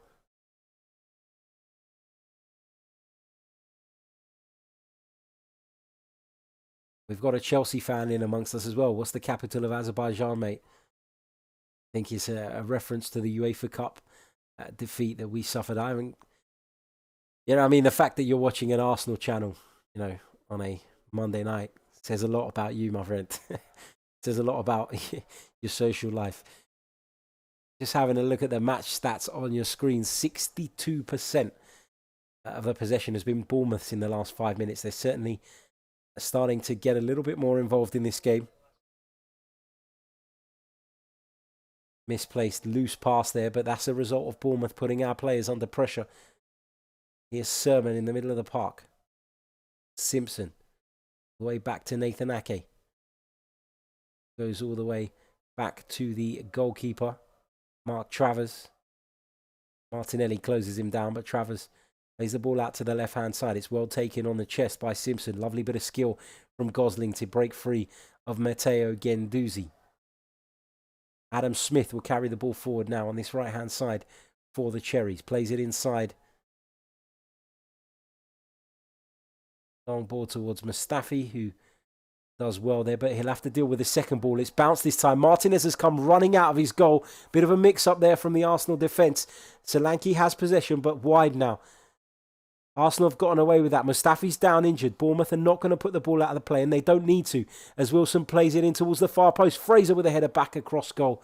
A: We've got a Chelsea fan in amongst us as well. What's the capital of Azerbaijan, mate? I think it's a reference to the UEFA Cup defeat that we suffered. I haven't... You know, I mean, the fact that you're watching an Arsenal channel, you know, on a Monday night says a lot about you, my friend. Says a lot about your social life. Just having a look at the match stats on your screen, 62% of the possession has been Bournemouth's in the last 5 minutes. They're certainly starting to get a little bit more involved in this game. Misplaced loose pass there, but that's a result of Bournemouth putting our players under pressure. Here's Sermon in the middle of the park. Simpson, the way back to Nathan Ake. Goes all the way back to the goalkeeper, Mark Travers. Martinelli closes him down, but Travers plays the ball out to the left-hand side. It's well taken on the chest by Simpson. Lovely bit of skill from Gosling to break free of Matteo Guendouzi. Adam Smith will carry the ball forward now on this right-hand side for the Cherries. Plays it inside. Long ball towards Mustafi, who does well there, but he'll have to deal with the second ball. It's bounced this time. Martinez has come running out of his goal. Bit of a mix-up there from the Arsenal defence. Solanke has possession, but wide now. Arsenal have gotten away with that. Mustafi's down injured. Bournemouth are not going to put the ball out of the play, and they don't need to, as Wilson plays it in towards the far post. Fraser with a header back across goal.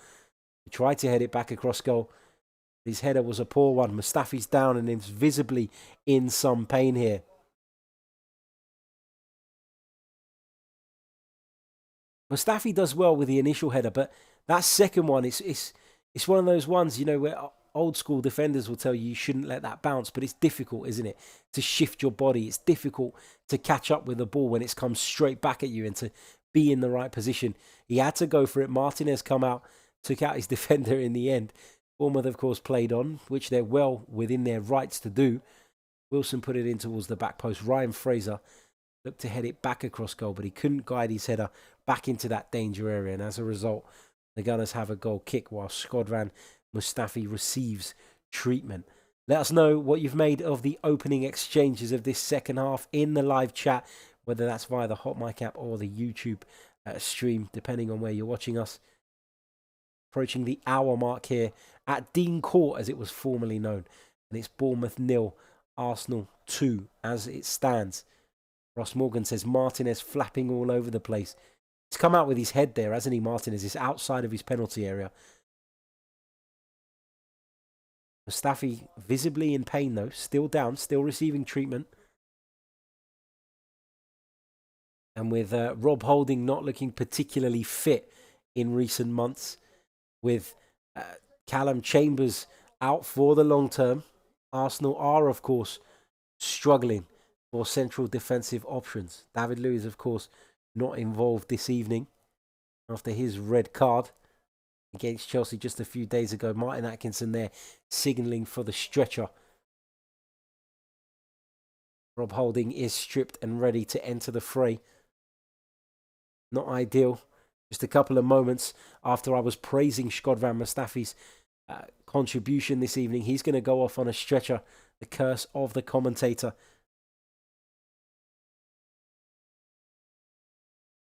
A: He tried to head it back across goal. His header was a poor one. Mustafi's down and is visibly in some pain here. Mustafi does well with the initial header, but that second one, it's one of those ones, you know, where old school defenders will tell you shouldn't let that bounce, but it's difficult, isn't it, to shift your body. It's difficult to catch up with the ball when it's come straight back at you and to be in the right position. He had to go for it. Martinez come out, took out his defender in the end. Bournemouth, of course, played on, which they're well within their rights to do. Wilson put it in towards the back post. Ryan Fraser looked to head it back across goal, but he couldn't guide his header back into that danger area. And as a result, the Gunners have a goal kick while Shkodran Mustafi receives treatment. Let us know what you've made of the opening exchanges of this second half in the live chat, whether that's via the HotMic app or the YouTube stream, depending on where you're watching us. Approaching the hour mark here at Dean Court, as it was formerly known. And it's Bournemouth 0, Arsenal 2 as it stands. Ross Morgan says Martinez flapping all over the place. He's come out with his head there, hasn't he, Martinez? It's outside of his penalty area. Staffie visibly in pain though, still down, still receiving treatment. And with Rob Holding not looking particularly fit in recent months, with Callum Chambers out for the long term, Arsenal are, of course, struggling for central defensive options. David Luiz, of course, not involved this evening after his red card against Chelsea just a few days ago. Martin Atkinson there signalling for the stretcher. Rob Holding is stripped and ready to enter the fray. Not ideal. Just a couple of moments after I was praising Shkodran Mustafi's contribution this evening. He's going to go off on a stretcher. The curse of the commentator.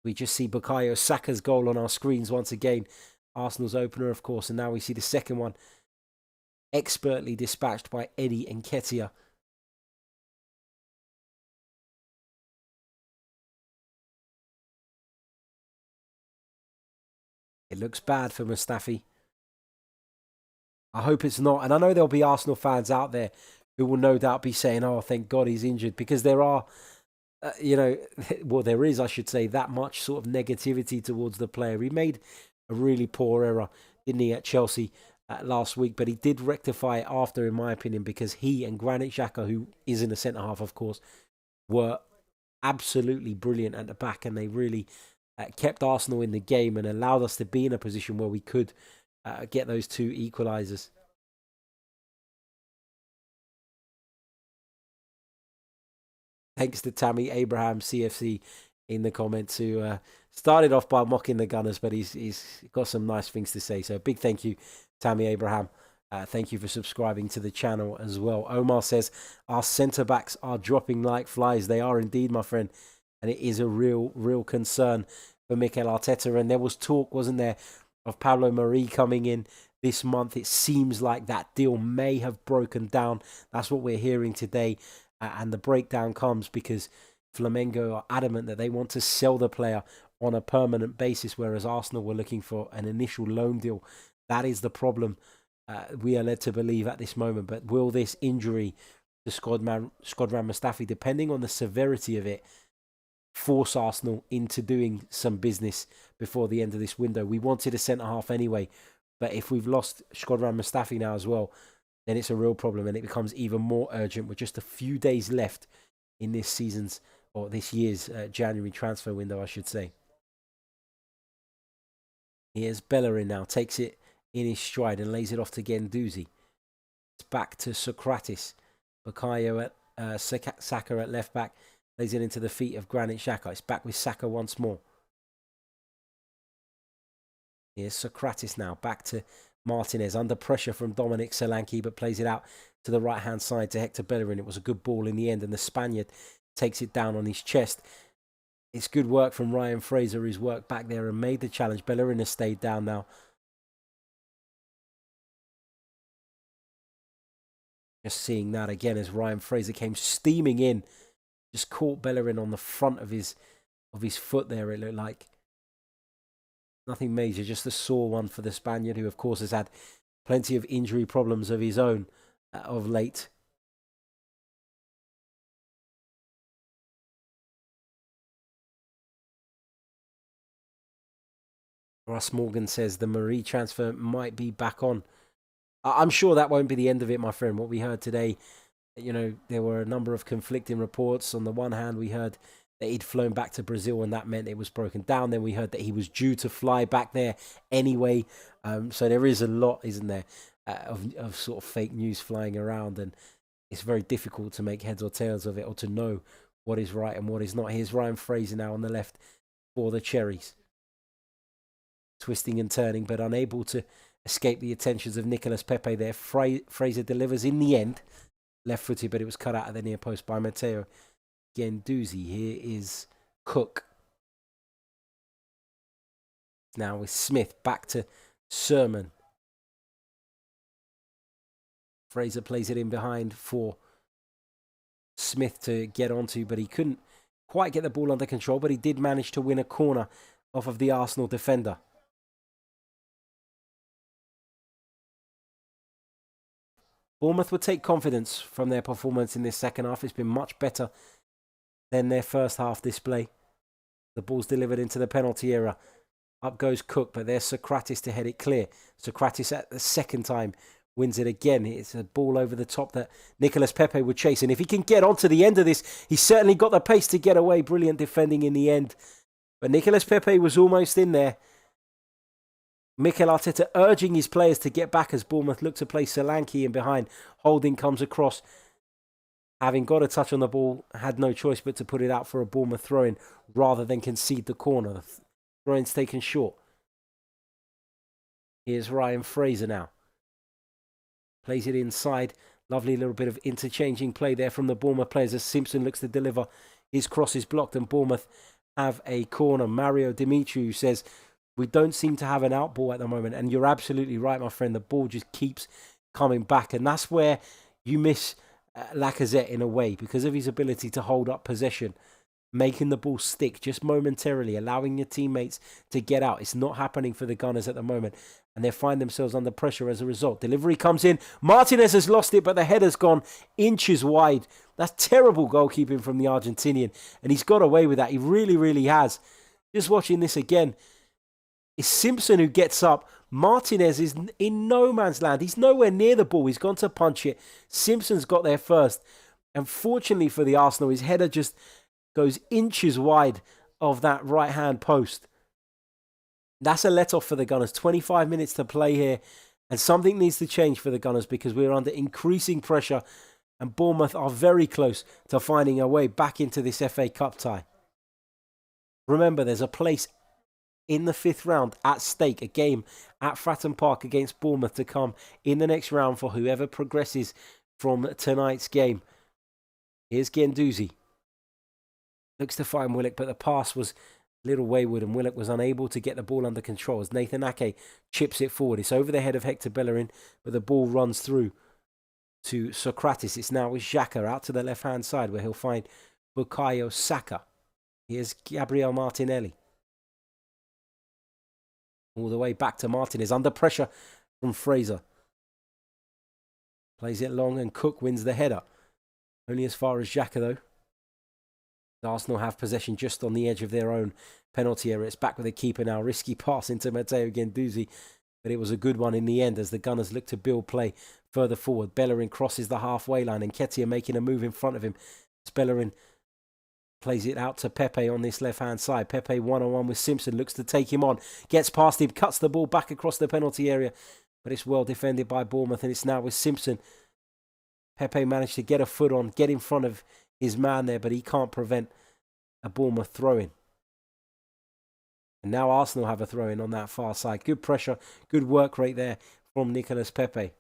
A: We just see Bukayo Saka's goal on our screens once again. Arsenal's opener, of course. And now we see the second one. Expertly dispatched by Eddie Nketiah. It looks bad for Mustafi. I hope it's not. And I know there'll be Arsenal fans out there who will no doubt be saying, oh, thank God he's injured. Because there are, well, there is, I should say, that much sort of negativity towards the player. He made a really poor error, didn't he, at Chelsea last week. But he did rectify it after, in my opinion, because he and Granit Xhaka, who is in the centre-half, of course, were absolutely brilliant at the back. And they really kept Arsenal in the game and allowed us to be in a position where we could get those two equalisers. Thanks to Tammy Abraham CFC in the comments, who started off by mocking the Gunners, but he's got some nice things to say. So big thank you, Tammy Abraham. Thank you for subscribing to the channel as well. Omar says, our centre-backs are dropping like flies. They are indeed, my friend. And it is a real concern for Mikel Arteta. And there was talk, wasn't there, of Pablo Mari coming in this month. It seems like that deal may have broken down. That's what we're hearing today. And the breakdown comes because Flamengo are adamant that they want to sell the player on a permanent basis, whereas Arsenal were looking for an initial loan deal. That is the problem we are led to believe at this moment. But will this injury to Shkodran Mustafi, depending on the severity of it, force Arsenal into doing some business before the end of this window? We wanted a centre-half anyway, but if we've lost Shkodran Mustafi now as well, then it's a real problem, and it becomes even more urgent with just a few days left in this season's, or this year's January transfer window, I should say. Here's Bellerin now, takes it in his stride and lays it off to Guendouzi. It's back to Socrates. Bukayo at Saka at left back. Lays it into the feet of Granit Xhaka. It's back with Saka once more. Here's Socrates now. Back to Martinez. Under pressure from Dominic Solanke, but plays it out to the right-hand side to Hector Bellerin. It was a good ball in the end, and the Spaniard takes it down on his chest. It's good work from Ryan Fraser, who's worked back there and made the challenge. Bellerin has stayed down now. Just seeing that again as Ryan Fraser came steaming in. Just caught Bellerin on the front of his foot there, it looked like. Nothing major, just a sore one for the Spaniard, who of course has had plenty of injury problems of his own of late. Russ Morgan says the Marie transfer might be back on. I'm sure that won't be the end of it, my friend. What we heard today, there were a number of conflicting reports. On the one hand, we heard that he'd flown back to Brazil and that meant it was broken down. Then we heard that he was due to fly back there anyway. So there is a lot, isn't there, of sort of fake news flying around, and it's very difficult to make heads or tails of it, or to know what is right and what is not. Here's Ryan Fraser now on the left for the Cherries. Twisting and turning, but unable to escape the attentions of Nicolas Pepe there. Fraser delivers in the end. Left-footed, but it was cut out of the near post by Matteo Guendouzi. Here is Cook. Now with Smith, back to Sermon. Fraser plays it in behind for Smith to get onto, but he couldn't quite get the ball under control, but he did manage to win a corner off of the Arsenal defender. Bournemouth would take confidence from their performance in this second half. It's been much better than their first half display. The ball's delivered into the penalty area. Up goes Cook, but there's Sokratis to head it clear. Sokratis at the second time wins it again. It's a ball over the top that Nicolas Pepe would chase. And if he can get onto the end of this, he's certainly got the pace to get away. Brilliant defending in the end. But Nicolas Pepe was almost in there. Mikel Arteta urging his players to get back as Bournemouth look to play Solanke in behind. Holding comes across. Having got a touch on the ball, had no choice but to put it out for a Bournemouth throw-in rather than concede the corner. The throw-in's taken short. Here's Ryan Fraser now. Plays it inside. Lovely little bit of interchanging play there from the Bournemouth players as Simpson looks to deliver. His cross is blocked and Bournemouth have a corner. Mario Dimitriou says, we don't seem to have an out ball at the moment. And you're absolutely right, my friend. The ball just keeps coming back. And that's where you miss Lacazette in a way because of his ability to hold up possession. Making the ball stick just momentarily, allowing your teammates to get out. It's not happening for the Gunners at the moment. And they find themselves under pressure as a result. Delivery comes in. Martinez has lost it, but the header's gone inches wide. That's terrible goalkeeping from the Argentinian. And he's got away with that. He really, really has. Just watching this again. It's Simpson who gets up. Martinez is in no man's land. He's nowhere near the ball. He's gone to punch it. Simpson's got there first. And fortunately for the Arsenal, his header just goes inches wide of that right-hand post. That's a let-off for the Gunners. 25 minutes to play here. And something needs to change for the Gunners because we're under increasing pressure. And Bournemouth are very close to finding a way back into this FA Cup tie. Remember, there's a place in the 5th round at stake. A game at Fratton Park against Bournemouth to come in the next round for whoever progresses from tonight's game. Here's Guendouzi. Looks to find Willick, but the pass was a little wayward and Willick was unable to get the ball under control as Nathan Ake chips it forward. It's over the head of Hector Bellerin, but the ball runs through to Sokratis. It's now with Jacques out to the left-hand side where he'll find Bukayo Saka. Here's Gabriel Martinelli. All the way back to Martinez. Under pressure from Fraser. Plays it long and Cook wins the header. Only as far as Jacques though. Arsenal have possession just on the edge of their own penalty area. It's back with the keeper now. Risky pass into Matteo Guendouzi. But it was a good one in the end as the Gunners look to build play further forward. Bellerin crosses the halfway line and Nketiah making a move in front of him. Bellerin plays it out to Pepe on this left-hand side. Pepe one-on-one with Simpson. Looks to take him on. Gets past him. Cuts the ball back across the penalty area. But it's well defended by Bournemouth. And it's now with Simpson. Pepe managed to get a foot on. Get in front of his man there. But he can't prevent a Bournemouth throw-in. And now Arsenal have a throw-in on that far side. Good pressure. Good work right there from Nicolas Pepe.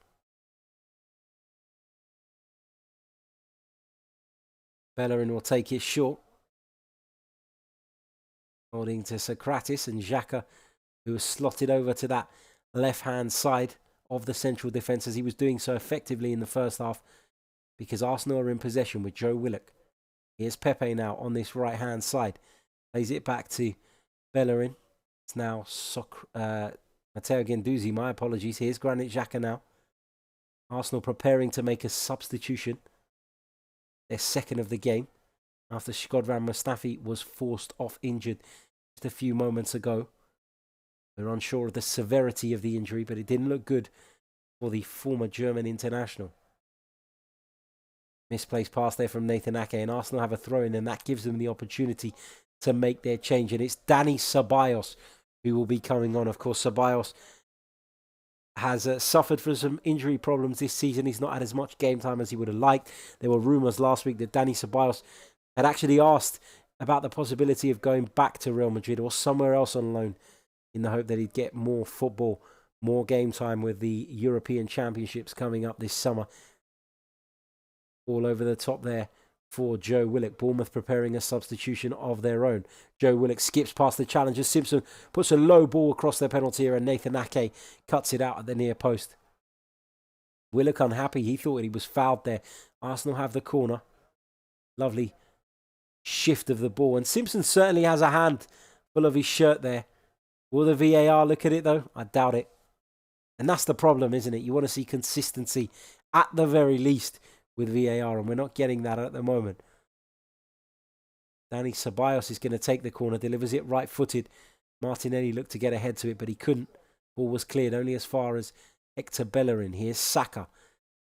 A: Bellerin will take it short. Holding to Sokratis and Xhaka, who was slotted over to that left-hand side of the central defence as he was doing so effectively in the first half because Arsenal are in possession with Joe Willock. Here's Pepe now on this right-hand side. Plays it back to Bellerin. It's now Matteo Guendouzi. My apologies. Here's Granit Xhaka now. Arsenal preparing to make a substitution. Their second of the game after Shkodran Mustafi was forced off injured just a few moments ago. We're unsure of the severity of the injury, but it didn't look good for the former German international. Misplaced pass there from Nathan Ake, and Arsenal have a throw-in, and that gives them the opportunity to make their change. And it's Dani Ceballos who will be coming on. Of course, Ceballos has suffered from some injury problems this season. He's not had as much game time as he would have liked. There were rumours last week that Dani Ceballos had actually asked about the possibility of going back to Real Madrid or somewhere else on loan in the hope that he'd get more football, more game time with the European Championships coming up this summer. All over the top there for Joe Willock. Bournemouth preparing a substitution of their own. Joe Willock skips past the challenger. Simpson puts a low ball across their penalty area and Nathan Ake cuts it out at the near post. Willock unhappy. He thought he was fouled there. Arsenal have the corner. Lovely shift of the ball. And Simpson certainly has a hand full of his shirt there. Will the VAR look at it though? I doubt it. And that's the problem, isn't it? You want to see consistency at the very least with VAR, and we're not getting that at the moment. Dani Ceballos is going to take the corner, delivers it right-footed. Martinelli looked to get ahead to it, but he couldn't. Ball was cleared only as far as Hector Bellerin. Here's Saka.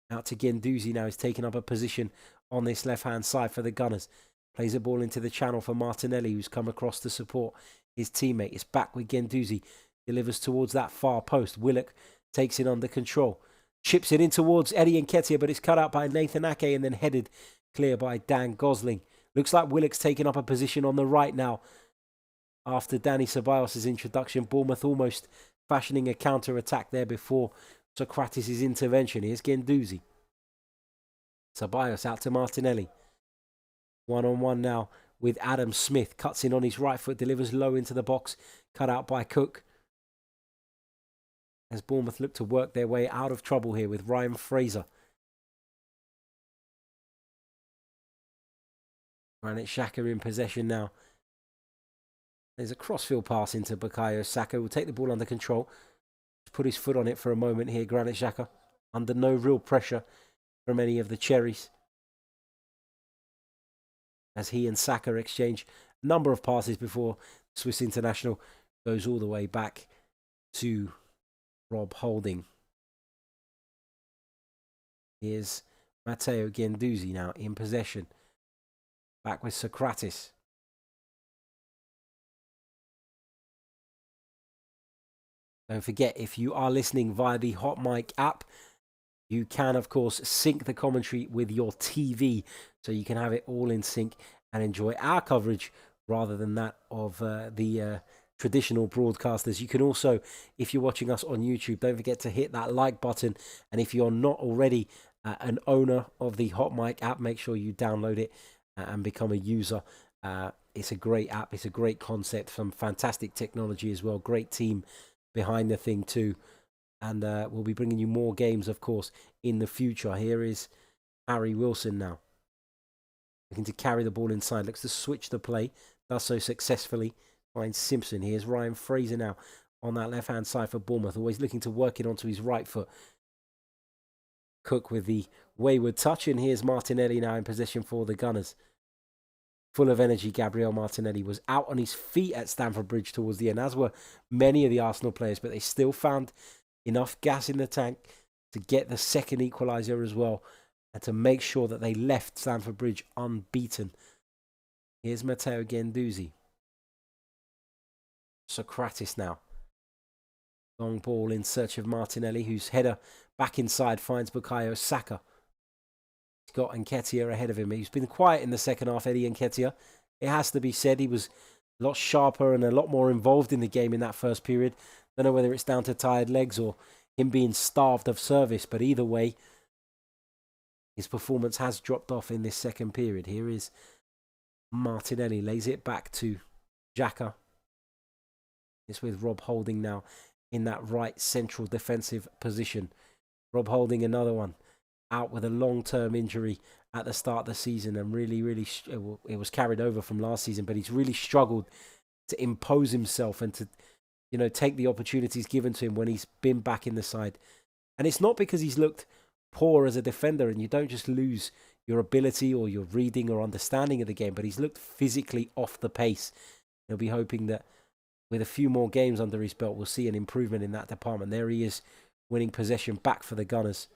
A: Out to Guendouzi now. He's taking up a position on this left-hand side for the Gunners. Plays a ball into the channel for Martinelli, who's come across to support his teammate. It's back with Guendouzi. Delivers towards that far post. Willick takes it under control. Chips it in towards Eddie Nketiah, but it's cut out by Nathan Ake and then headed clear by Dan Gosling. Looks like Willick's taking up a position on the right now. After Dani Ceballos' introduction, Bournemouth almost fashioning a counter-attack there before Socrates' intervention. Here's Guendouzi. Ceballos out to Martinelli. One-on-one now with Adam Smith. Cuts in on his right foot, delivers low into the box. Cut out by Cook. As Bournemouth look to work their way out of trouble here with Ryan Fraser. Granit Xhaka in possession now. There's a crossfield pass into Bukayo Saka. Will take the ball under control. Put his foot on it for a moment here, Granit Xhaka. Under no real pressure from any of the Cherries. As he and Saka exchange a number of passes before Swiss international goes all the way back to Rob Holding. Here's Matteo Guendouzi now in possession. Back with Socrates. Don't forget, if you are listening via the HotMic app, you can, of course, sync the commentary with your TV so you can have it all in sync and enjoy our coverage rather than that of the traditional broadcasters. You can also, if you're watching us on YouTube, don't forget to hit that like button. And if you're not already an owner of the HotMic app, make sure you download it and become a user. It's a great app. It's a great concept. Some fantastic technology as well. Great team behind the thing too. And we'll be bringing you more games, of course, in the future. Here is Harry Wilson now. Looking to carry the ball inside. Looks to switch the play. Does so successfully. Finds Simpson. Here's Ryan Fraser now on that left-hand side for Bournemouth. Always looking to work it onto his right foot. Cook with the wayward touch. And here's Martinelli now in possession for the Gunners. Full of energy, Gabriel Martinelli was out on his feet at Stamford Bridge towards the end, as were many of the Arsenal players, but they still found enough gas in the tank to get the second equaliser as well and to make sure that they left Stamford Bridge unbeaten. Here's Matteo Guendouzi. Socrates now. Long ball in search of Martinelli, whose header back inside finds Bukayo Saka. He's got Nketiah ahead of him. He's been quiet in the second half, Eddie Nketiah. It has to be said, he was a lot sharper and a lot more involved in the game in that first period. Don't know whether it's down to tired legs or him being starved of service, but either way, his performance has dropped off in this second period. Here is Martinelli, lays it back to Jacques. It's with Rob Holding now in that right central defensive position. Rob Holding, another one, out with a long-term injury at the start of the season, and really, it was carried over from last season, but he's really struggled to impose himself and to, take the opportunities given to him when he's been back in the side. And it's not because he's looked poor as a defender, and you don't just lose your ability or your reading or understanding of the game, but he's looked physically off the pace. He'll be hoping that with a few more games under his belt, we'll see an improvement in that department. There he is, winning possession back for the Gunners,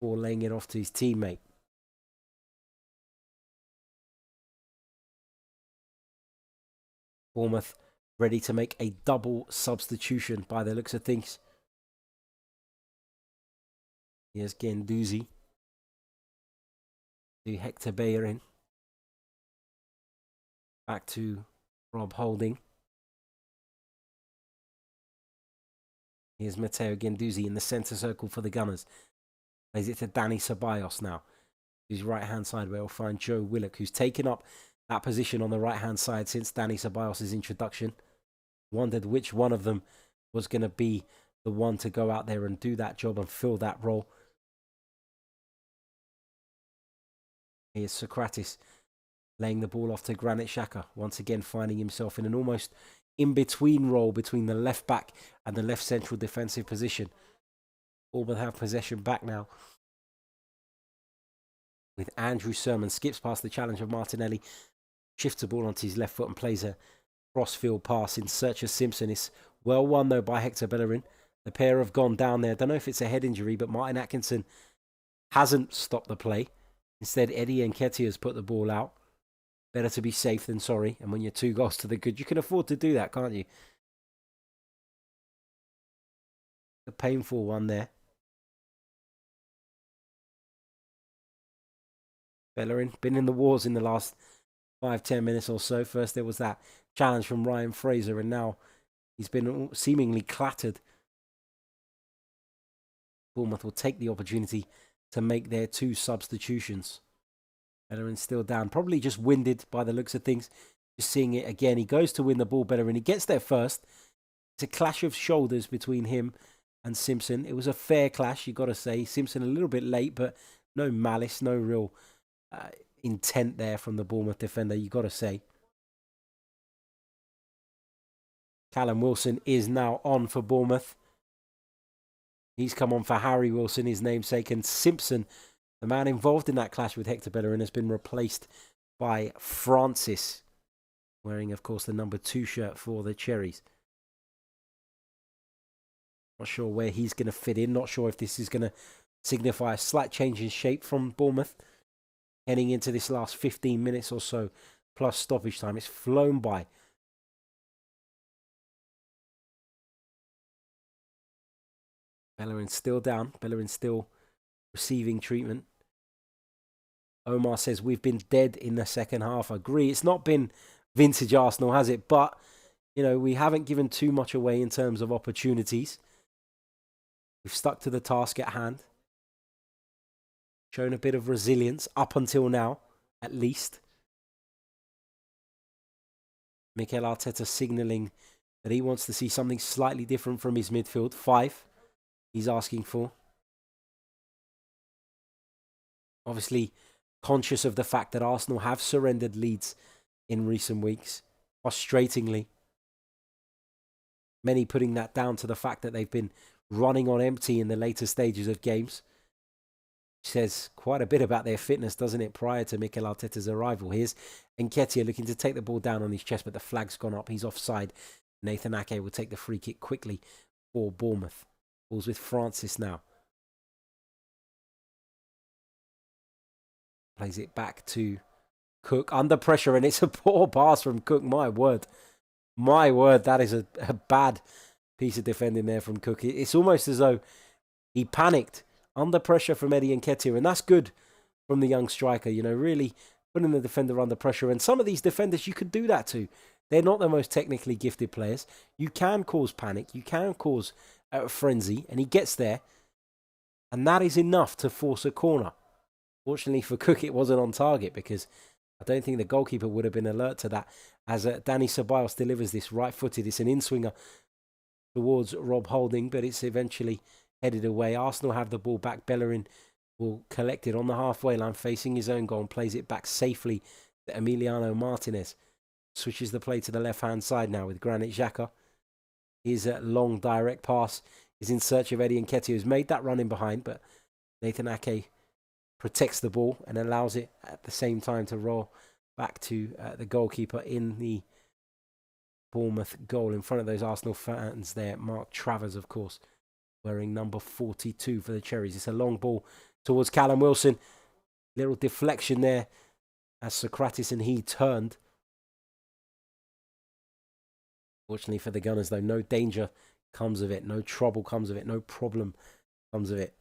A: or laying it off to his teammate. Bournemouth ready to make a double substitution by the looks of things. Here's Guendouzi to Hector Bellerin. Back to Rob Holding. Here's Matteo Guendouzi in the centre circle for the Gunners. Plays it to Dani Ceballos now. His right-hand side where we'll find Joe Willick, who's taken up that position on the right-hand side since Dani Ceballos' introduction. Wondered which one of them was going to be the one to go out there and do that job and fill that role. Here's Socrates laying the ball off to Granit Xhaka, once again finding himself in an almost in-between role between the left back and the left central defensive position. Bournemouth have possession back now. With Andrew Sermon, skips past the challenge of Martinelli, shifts the ball onto his left foot and plays a crossfield pass in search of Simpson. It's well won though by Hector Bellerin. The pair have gone down there. I don't know if it's a head injury, but Martin Atkinson hasn't stopped the play. Instead, Eddie Nketiah has put the ball out. Better to be safe than sorry. And when you're 2 goals to the good, you can afford to do that, can't you? A painful one there. Bellerin, been in the wars in the last 5-10 minutes or so. First there was that challenge from Ryan Fraser, and now he's been seemingly clattered. Bournemouth will take the opportunity to make their 2 substitutions. Bellerin still down, probably just winded by the looks of things. Just seeing it again, he goes to win the ball, Bellerin. He gets there first. It's a clash of shoulders between him and Simpson. It was a fair clash, you got to say. Simpson a little bit late, but no malice, no real intent there from the Bournemouth defender, you got to say. Callum Wilson is now on for Bournemouth. He's come on for Harry Wilson, his namesake, and Simpson, the man involved in that clash with Hector Bellerin, has been replaced by Francis, wearing, of course, the number 2 shirt for the Cherries. Not sure where he's going to fit in. Not sure if this is going to signify a slight change in shape from Bournemouth heading into this last 15 minutes or so, plus stoppage time. It's flown by. Bellerin still down. Bellerin still receiving treatment. Omar says, we've been dead in the second half. I agree. It's not been vintage Arsenal, has it? But, you know, we haven't given too much away in terms of opportunities. We've stuck to the task at hand. Shown a bit of resilience up until now, at least. Mikel Arteta signalling that he wants to see something slightly different from his midfield. 5 he's asking for. Obviously conscious of the fact that Arsenal have surrendered leads in recent weeks. Frustratingly. Many putting that down to the fact that they've been running on empty in the later stages of games. Says quite a bit about their fitness, doesn't it, prior to Mikel Arteta's arrival. Here's Nketiah looking to take the ball down on his chest, but the flag's gone up. He's offside. Nathan Ake will take the free kick quickly for Bournemouth. Ball's with Francis now. Plays it back to Cook under pressure, and it's a poor pass from Cook. My word. My word, that is a bad piece of defending there from Cook. It's almost as though he panicked under pressure from Eddie Nketiah, and that's good from the young striker, you know, really putting the defender under pressure. And some of these defenders you could do that to. They're not the most technically gifted players. You can cause panic, you can cause a frenzy, and he gets there, and that is enough to force a corner. Fortunately for Cook, it wasn't on target, because I don't think the goalkeeper would have been alert to that, as Danny Ceballos delivers this right-footed. It's an in-swinger towards Rob Holding, but it's eventually headed away. Arsenal have the ball back. Bellerin will collect it on the halfway line, facing his own goal, and plays it back safely to Emiliano Martinez. Switches the play to the left-hand side now with Granit Xhaka. His long direct pass is in search of Eddie Nketiah, who's made that run in behind, but Nathan Ake protects the ball and allows it at the same time to roll back to the goalkeeper in the Bournemouth goal. In front of those Arsenal fans there, Mark Travers, of course, wearing number 42 for the Cherries. It's a long ball towards Callum Wilson. Little deflection there as Socrates and he turned. Fortunately for the Gunners, though, no danger comes of it. No trouble comes of it. No problem comes of it.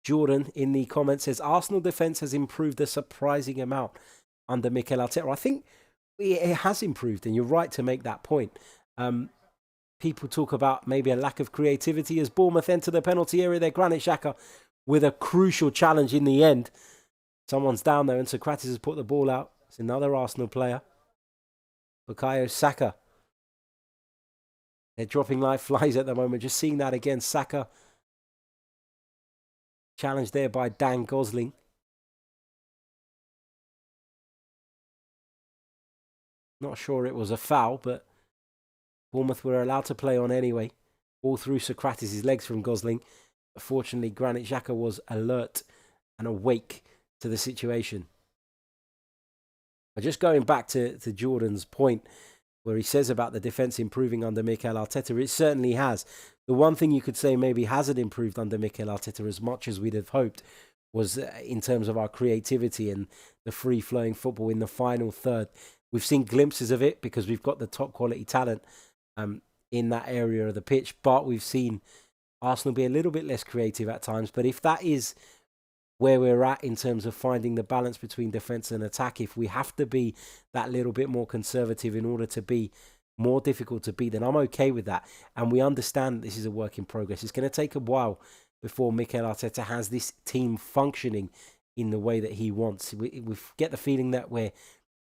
A: Jordan in the comments says, Arsenal defence has improved a surprising amount under Mikel Arteta. I think it has improved, and you're right to make that point. People talk about maybe a lack of creativity as Bournemouth enter the penalty area there. Granit Xhaka with a crucial challenge in the end. Someone's down there, and Socrates has put the ball out. It's another Arsenal player. Bukayo Saka. They're dropping like flies at the moment. Just seeing that again. Saka. Challenged there by Dan Gosling. Not sure it was a foul, but Bournemouth were allowed to play on anyway. All through Socrates' legs from Gosling. Fortunately, Granit Xhaka was alert and awake to the situation. But just going back to Jordan's point, where he says about the defence improving under Mikel Arteta, it certainly has. The one thing you could say maybe hasn't improved under Mikel Arteta as much as we'd have hoped was in terms of our creativity and the free-flowing football in the final third. We've seen glimpses of it because we've got the top quality talent in that area of the pitch, but we've seen Arsenal be a little bit less creative at times. But if that is where we're at in terms of finding the balance between defence and attack, if we have to be that little bit more conservative in order to be more difficult to beat, then I'm okay with that. And we understand this is a work in progress. It's going to take a while before Mikel Arteta has this team functioning in the way that he wants. We get the feeling that we're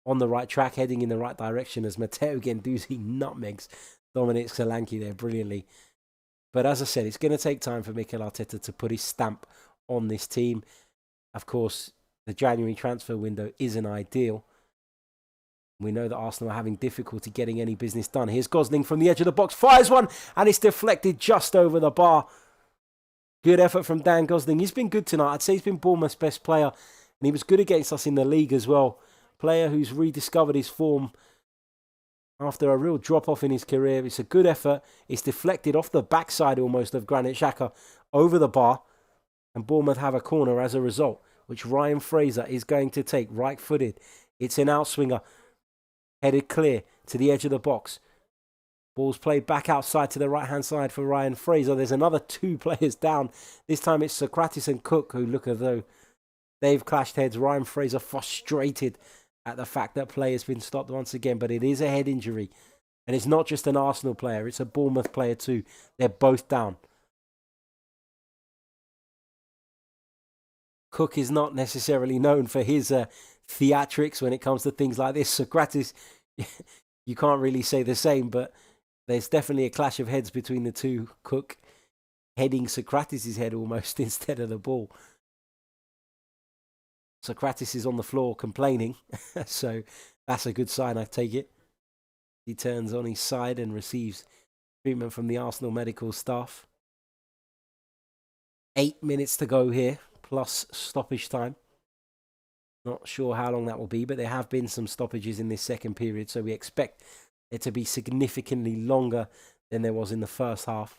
A: on the right track, heading in the right direction, as Matteo Guendouzi nutmegs Dominic Solanke there brilliantly. But as I said, it's going to take time for Mikel Arteta to put his stamp on this team. Of course, the January transfer window isn't ideal. We know that Arsenal are having difficulty getting any business done. Here's Gosling from the edge of the box, fires one, and it's deflected just over the bar. Good effort from Dan Gosling. He's been good tonight. I'd say he's been Bournemouth's best player, and he was good against us in the league as well. Player who's rediscovered his form after a real drop-off in his career. It's a good effort. It's deflected off the backside almost of Granit Xhaka over the bar. And Bournemouth have a corner as a result, which Ryan Fraser is going to take right-footed. It's an outswinger, headed clear to the edge of the box. Ball's played back outside to the right-hand side for Ryan Fraser. There's another two players down. This time it's Socrates and Cook who look as though they've clashed heads. Ryan Fraser frustrated at the fact that play has been stopped once again, but it is a head injury. And it's not just an Arsenal player, it's a Bournemouth player too. They're both down. Cook is not necessarily known for his theatrics when it comes to things like this. Socrates, you can't really say the same, but there's definitely a clash of heads between the two. Cook heading Socrates' head almost instead of the ball. Socrates is on the floor complaining, so that's a good sign, I take it. He turns on his side and receives treatment from the Arsenal medical staff. 8 minutes to go here, plus stoppage time. Not sure how long that will be, but there have been some stoppages in this second period, so we expect it to be significantly longer than there was in the first half.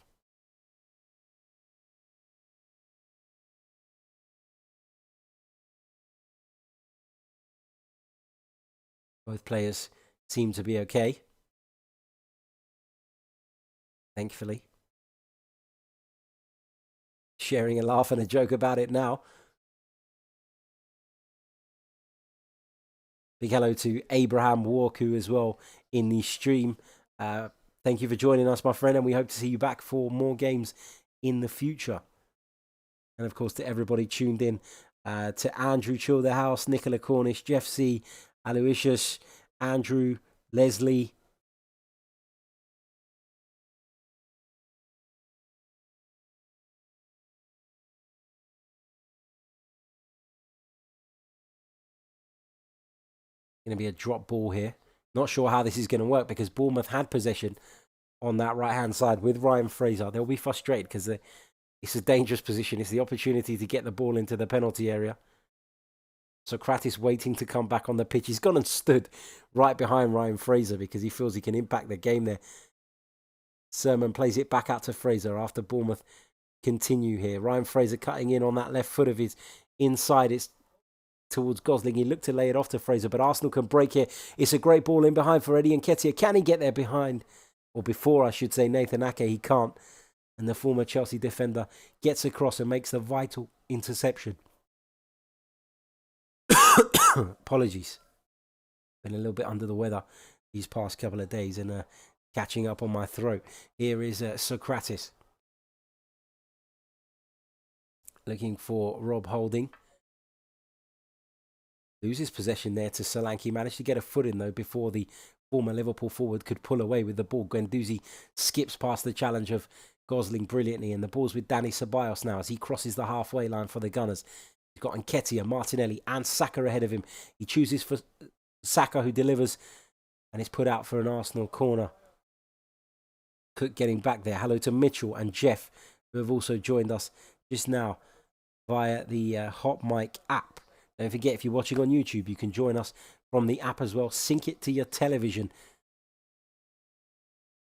A: Both players seem to be okay, thankfully. Sharing a laugh and a joke about it now. Big hello to Abraham Warku as well in the stream. Thank you for joining us, my friend, and we hope to see you back for more games in the future. And of course, to everybody tuned in, to Andrew Chill the House, Nicola Cornish, Jeff C, Aloysius, Andrew, Leslie. Going to be a drop ball here. Not sure how this is going to work because Bournemouth had possession on that right-hand side with Ryan Fraser. They'll be frustrated because it's a dangerous position. It's the opportunity to get the ball into the penalty area. Socrates waiting to come back on the pitch. He's gone and stood right behind Ryan Fraser because he feels he can impact the game there. Sermon plays it back out to Fraser after Bournemouth continue here. Ryan Fraser cutting in on that left foot of his inside. It's towards Gosling. He looked to lay it off to Fraser, but Arsenal can break here. It's a great ball in behind for Eddie Nketiah. Can he get there behind? Or before, I should say, Nathan Ake. He can't. And the former Chelsea defender gets across and makes the vital interception. Apologies. Been a little bit under the weather these past couple of days and catching up on my throat. Here is Socrates. Looking for Rob Holding. Loses possession there to Solanke. Managed to get a foot in though before the former Liverpool forward could pull away with the ball. Guendouzi skips past the challenge of Gosling brilliantly, and the ball's with Dani Ceballos now as he crosses the halfway line for the Gunners. He's got Nketiah, Martinelli and Saka ahead of him. He chooses for Saka, who delivers, and is put out for an Arsenal corner. Cook getting back there. Hello to Mitchell and Jeff, who have also joined us just now via the HotMic app. Don't forget, if you're watching on YouTube, you can join us from the app as well. Sync it to your television.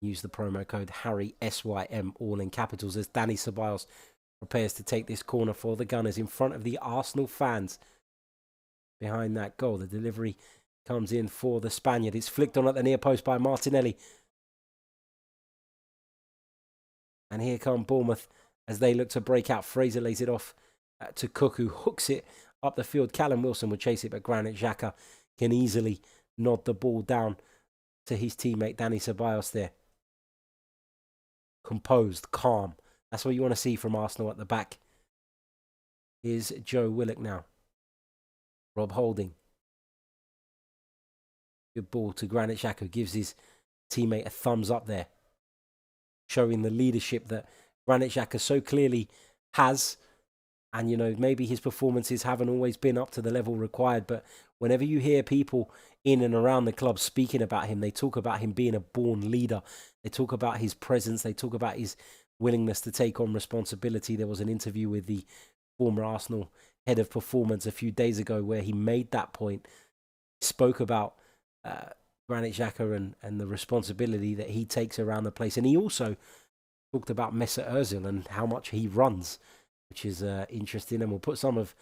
A: Use the promo code Harry SYM, all in capitals, as Dani Ceballos prepares to take this corner for the Gunners in front of the Arsenal fans. Behind that goal, the delivery comes in for the Spaniard. It's flicked on at the near post by Martinelli. And here come Bournemouth as they look to break out. Fraser lays it off to Cook, who hooks it up the field. Callum Wilson will chase it, but Granit Xhaka can easily nod the ball down to his teammate Dani Ceballos there. Composed, calm. That's what you want to see from Arsenal at the back. Here's Joe Willock now. Rob Holding. Good ball to Granit Xhaka, who gives his teammate a thumbs up there, showing the leadership that Granit Xhaka so clearly has. And, you know, maybe his performances haven't always been up to the level required, but whenever you hear people in and around the club speaking about him, they talk about him being a born leader. They talk about his presence. They talk about his willingness to take on responsibility. There was an interview with the former Arsenal head of performance a few days ago where he made that point, spoke about Granit Xhaka and the responsibility that he takes around the place. And he also talked about Mesut Ozil and how much he runs, which is interesting. And we'll put some of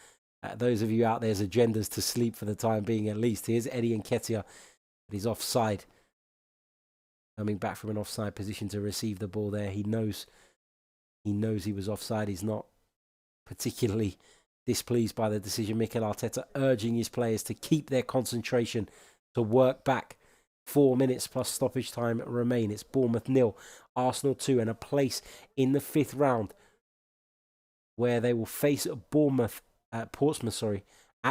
A: those of you out there's agendas to sleep for the time being at least. Here's Eddie Nketiah, but he's offside. Coming back from an offside position to receive the ball there. He knows he was offside. He's not particularly displeased by the decision. Mikel Arteta urging his players to keep their concentration, to work back. 4 minutes plus stoppage time remain. It's Bournemouth 0, Arsenal 2, and a place in the 5th round where they will face Portsmouth, at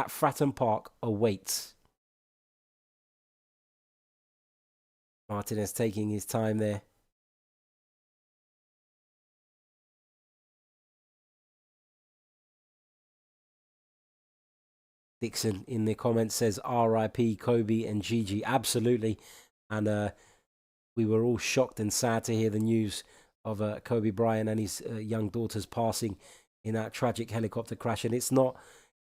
A: Fratton Park awaits. Martinez taking his time there. Dixon in the comments says R.I.P. Kobe and Gigi. Absolutely. And we were all shocked and sad to hear the news of Kobe Bryant and his young daughter's passing in that tragic helicopter crash. And it's not,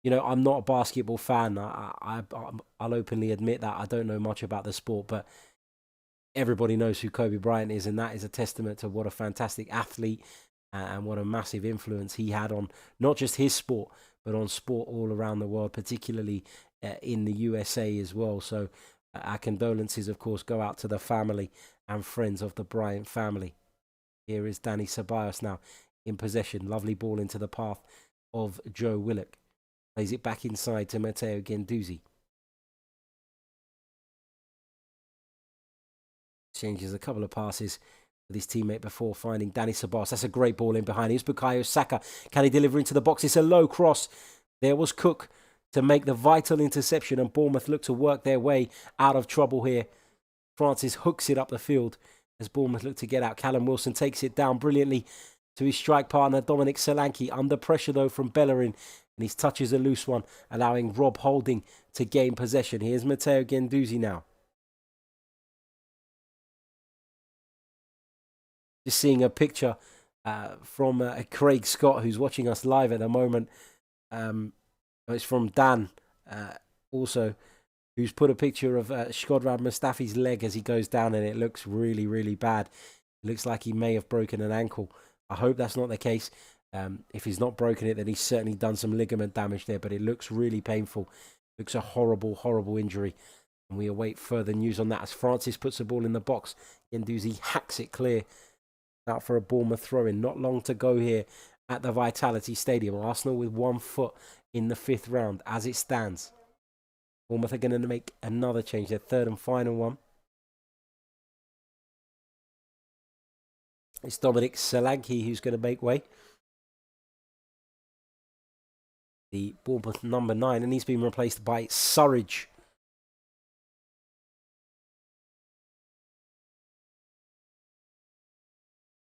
A: you know, I'm not a basketball fan. I'll openly admit that. I don't know much about the sport, but everybody knows who Kobe Bryant is. And that is a testament to what a fantastic athlete and what a massive influence he had on not just his sport, but on sport all around the world, particularly in the USA as well. So our condolences, of course, go out to the family and friends of the Bryant family. Here is Dani Ceballos now in possession. Lovely ball into the path of Joe Willock. Plays it back inside to Matteo Guendouzi. Changes a couple of passes with his teammate before finding Dani Ceballos. That's a great ball in behind. Here's Bukayo Saka. Can he deliver into the box? It's a low cross. There was Cook to make the vital interception, and Bournemouth look to work their way out of trouble here. Francis hooks it up the field as Bournemouth look to get out. Callum Wilson takes it down brilliantly to his strike partner, Dominic Solanke. Under pressure, though, from Bellerin, and he touches a loose one, allowing Rob Holding to gain possession. Here's Matteo Guendouzi now. Just seeing a picture from Craig Scott, who's watching us live at the moment. It's from Dan, also, who's put a picture of Shkodran Mustafi's leg as he goes down, and it looks really, really bad. It looks like he may have broken an ankle. I hope that's not the case. If he's not broken it, then he's certainly done some ligament damage there, but it looks really painful. It looks a horrible, horrible injury. And we await further news on that as Francis puts the ball in the box. Guendouzi hacks it clear. Out for a Bournemouth throw-in. Not long to go here at the Vitality Stadium. Arsenal with 1 foot in the 5th round as it stands. Bournemouth are going to make another change, their 3rd and final one. It's Dominic Solanke who's going to make way. The Bournemouth number 9, and he's been replaced by Surridge.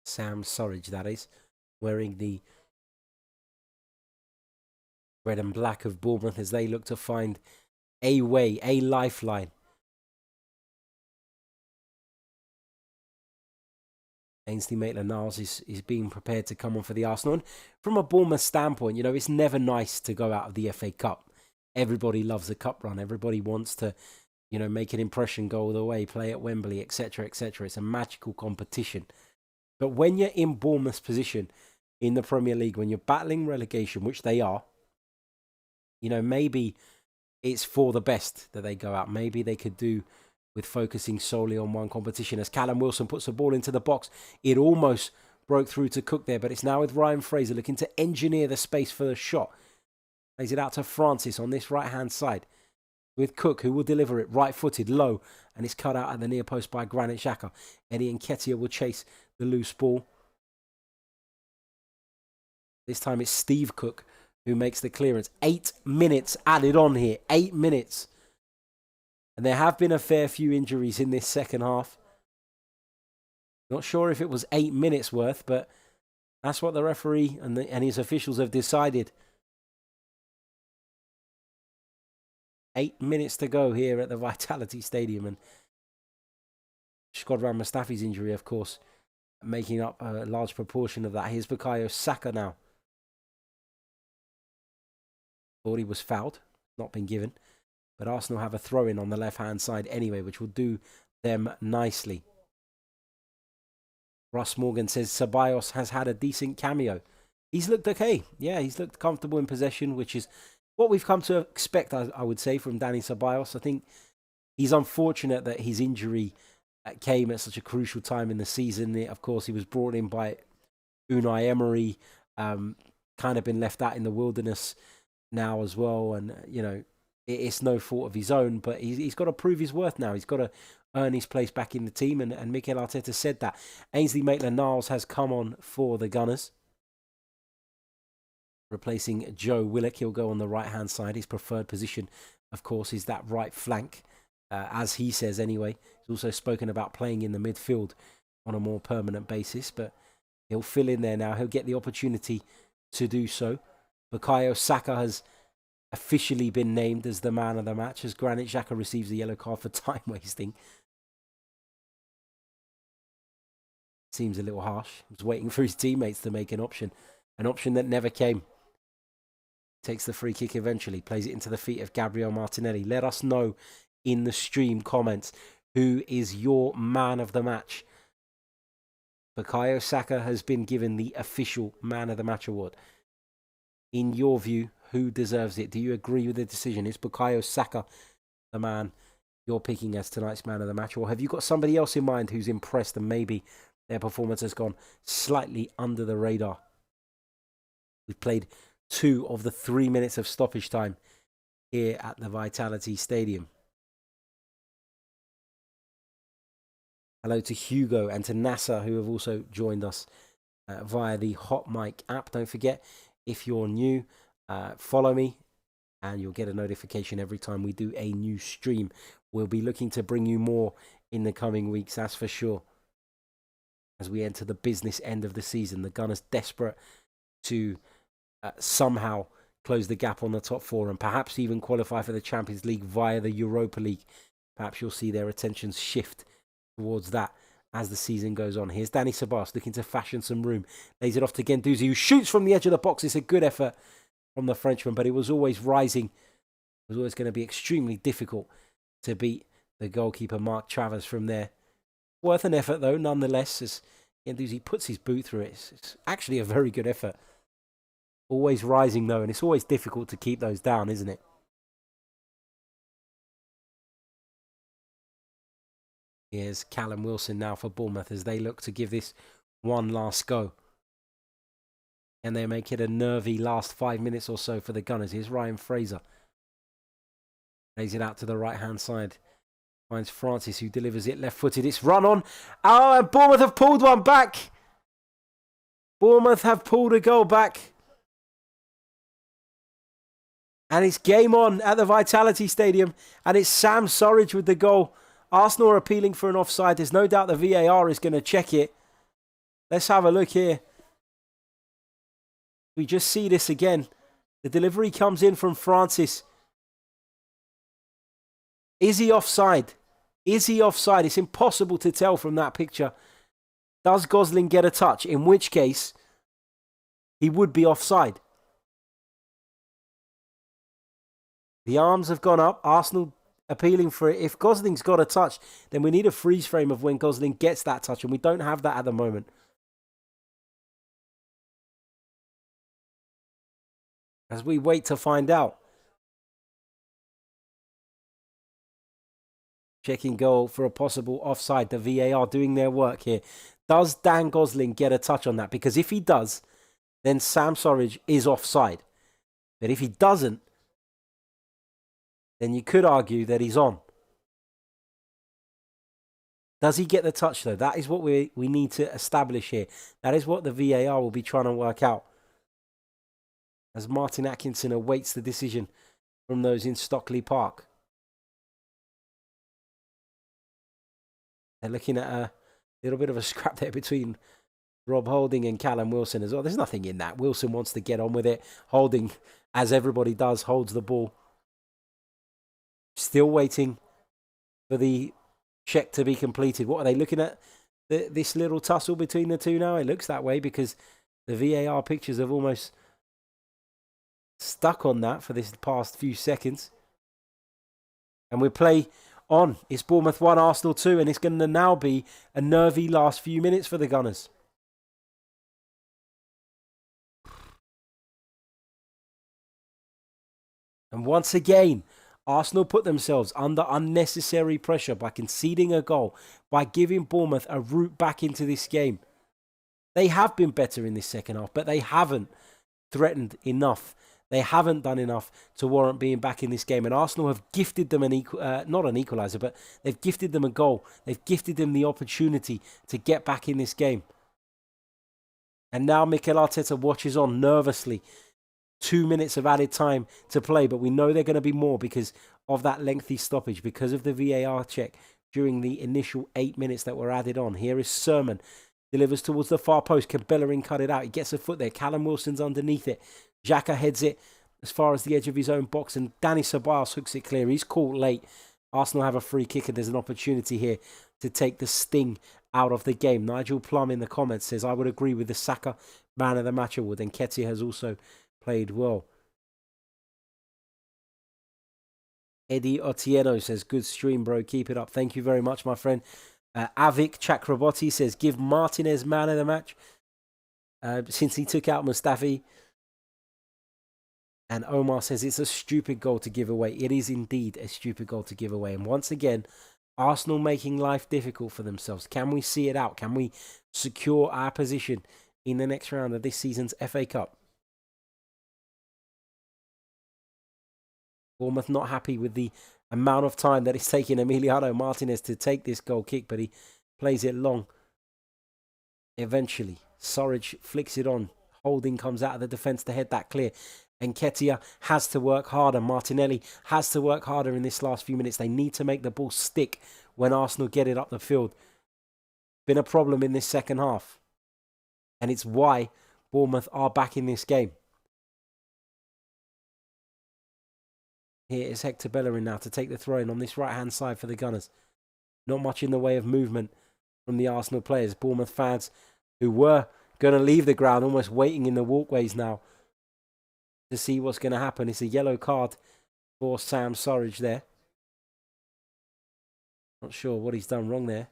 A: Sam Surridge, that is, wearing the red and black of Bournemouth as they look to find a way, a lifeline. Ainsley Maitland-Niles is being prepared to come on for the Arsenal. And from a Bournemouth standpoint, you know, it's never nice to go out of the FA Cup. Everybody loves a cup run. Everybody wants to, you know, make an impression, go all the way, play at Wembley, etc., etc. It's a magical competition. But when you're in Bournemouth's position in the Premier League, when you're battling relegation, which they are, you know, maybe it's for the best that they go out. Maybe they could do with focusing solely on one competition. As Callum Wilson puts the ball into the box, it almost broke through to Cook there, but it's now with Ryan Fraser looking to engineer the space for the shot. Plays it out to Francis on this right-hand side with Cook, who will deliver it right-footed, low, and it's cut out at the near post by Granit Xhaka. Eddie Nketiah will chase the loose ball. This time it's Steve Cook who makes the clearance. 8 minutes added on here. 8 minutes. And there have been a fair few injuries in this second half. Not sure if it was 8 minutes worth, but that's what the referee and his officials have decided. 8 minutes to go here at the Vitality Stadium. And Shkodran Mustafi's injury, of course, making up a large proportion of that. Here's Bukayo Saka now. Thought he was fouled, not been given. But Arsenal have a throw-in on the left-hand side anyway, which will do them nicely. Russ Morgan says Ceballos has had a decent cameo. He's looked okay. Yeah, he's looked comfortable in possession, which is what we've come to expect, I would say, from Dani Ceballos. I think he's unfortunate that his injury came at such a crucial time in the season. Of course, he was brought in by Unai Emery, kind of been left out in the wilderness now as well. And, you know, it's no fault of his own, but he's got to prove his worth now. He's got to earn his place back in the team, and Mikel Arteta said that. Ainsley Maitland-Niles has come on for the Gunners, replacing Joe Willick. He'll go on the right-hand side. His preferred position, of course, is that right flank, as he says anyway. He's also spoken about playing in the midfield on a more permanent basis, but he'll fill in there now. He'll get the opportunity to do so. Bukayo Saka has officially been named as the man of the match, as Granit Xhaka receives a yellow card for time wasting. Seems a little harsh. He was waiting for his teammates to make an option that never came. Takes the free kick eventually, plays it into the feet of Gabriel Martinelli. Let us know in the stream comments who is your man of the match. Bukayo Saka has been given the official man of the match award. In your view, who deserves it? Do you agree with the decision? Is Bukayo Saka the man you're picking as tonight's man of the match? Or have you got somebody else in mind who's impressed and maybe their performance has gone slightly under the radar? We've played 2 of the 3 minutes of stoppage time here at the Vitality Stadium. Hello to Hugo and to NASA, who have also joined us via the HotMic app. Don't forget, if you're new, follow me and you'll get a notification every time we do a new stream. We'll be looking to bring you more in the coming weeks, that's for sure. As we enter the business end of the season, the Gunners desperate to somehow close the gap on the top 4 and perhaps even qualify for the Champions League via the Europa League. Perhaps you'll see their attentions shift towards that as the season goes on. Here's Dani Ceballos looking to fashion some room. Lays it off to Guendouzi, who shoots from the edge of the box. It's a good effort from the Frenchman, but it was always rising. It was always going to be extremely difficult to beat the goalkeeper, Mark Travers, from there. Worth an effort, though, nonetheless, as Guendouzi puts his boot through it. It's actually a very good effort. Always rising, though, and it's always difficult to keep those down, isn't it? Here's Callum Wilson now for Bournemouth as they look to give this one last go. And they make it a nervy last 5 minutes or so for the Gunners. Here's Ryan Fraser. Lays it out to the right-hand side. Finds Francis, who delivers it left-footed. It's run on. Oh, and Bournemouth have pulled one back. Bournemouth have pulled a goal back. And it's game on at the Vitality Stadium. And it's Sam Surridge with the goal. Arsenal are appealing for an offside. There's no doubt the VAR is going to check it. Let's have a look here. We just see this again. The delivery comes in from Francis. Is he offside? Is he offside? It's impossible to tell from that picture. Does Gosling get a touch? In which case, he would be offside. The arms have gone up. Arsenal appealing for it. If Gosling's got a touch, then we need a freeze frame of when Gosling gets that touch, and we don't have that at the moment. As we wait to find out. Checking goal for a possible offside. The VAR doing their work here. Does Dan Gosling get a touch on that? Because if he does, then Sam Surridge is offside. But if he doesn't, then you could argue that he's on. Does he get the touch, though? That is what we need to establish here. That is what the VAR will be trying to work out. As Martin Atkinson awaits the decision from those in Stockley Park. They're looking at a little bit of a scrap there between Rob Holding and Callum Wilson as well. There's nothing in that. Wilson wants to get on with it. Holding, as everybody does, holds the ball. Still waiting for the check to be completed. What are they looking at? This little tussle between the two now? It looks that way because the VAR pictures have almost stuck on that for this past few seconds. And we play on. It's Bournemouth 1, Arsenal 2, and it's going to now be a nervy last few minutes for the Gunners. And once again, Arsenal put themselves under unnecessary pressure by conceding a goal, by giving Bournemouth a route back into this game. They have been better in this second half, but they haven't threatened enough. They haven't done enough to warrant being back in this game. And Arsenal have gifted them not an equaliser, but they've gifted them a goal. They've gifted them the opportunity to get back in this game. And now Mikel Arteta watches on nervously. 2 minutes of added time to play, but we know they're going to be more because of that lengthy stoppage, because of the VAR check during the initial 8 minutes that were added on. Here is Sermon. Delivers towards the far post. Can Bellerin cut it out? He gets a foot there. Callum Wilson's underneath it. Jacques heads it as far as the edge of his own box, and Danny Ceballos hooks it clear. He's caught late. Arsenal have a free kick, and there's an opportunity here to take the sting out of the game. Nigel Plum in the comments says, I would agree with the Saka man of the match award. And Katia has also played well. Eddie Otieno says, good stream, bro. Keep it up. Thank you very much, my friend. Avik Chakraborty says, give Martinez man of the match since he took out Mustafi. And Omar says, it's a stupid goal to give away. It is indeed a stupid goal to give away. And once again, Arsenal making life difficult for themselves. Can we see it out? Can we secure our position in the next round of this season's FA Cup? Bournemouth not happy with the amount of time that it's taking Emiliano Martinez to take this goal kick, but he plays it long. Eventually, Surridge flicks it on. Holding comes out of the defence to head that clear. And Katia has to work harder. Martinelli has to work harder in this last few minutes. They need to make the ball stick when Arsenal get it up the field. Been a problem in this second half. And it's why Bournemouth are back in this game. Here is Hector Bellerin now to take the throw in on this right-hand side for the Gunners. Not much in the way of movement from the Arsenal players. Bournemouth fans who were going to leave the ground almost waiting in the walkways now to see what's going to happen. It's a yellow card for Sam Surridge there. Not sure what he's done wrong there.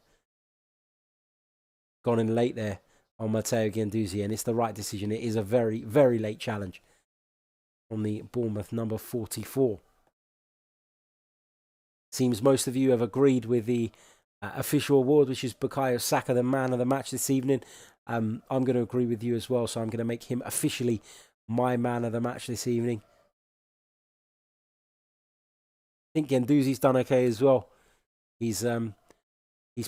A: Gone in late there on Matteo Guendouzi, and it's the right decision. It is a very, very late challenge from the Bournemouth number 44. Seems most of you have agreed with the official award, which is Bukayo Saka, the man of the match this evening. I'm going to agree with you as well, so I'm going to make him officially my man of the match this evening. I think Guendouzi's done okay as well. He's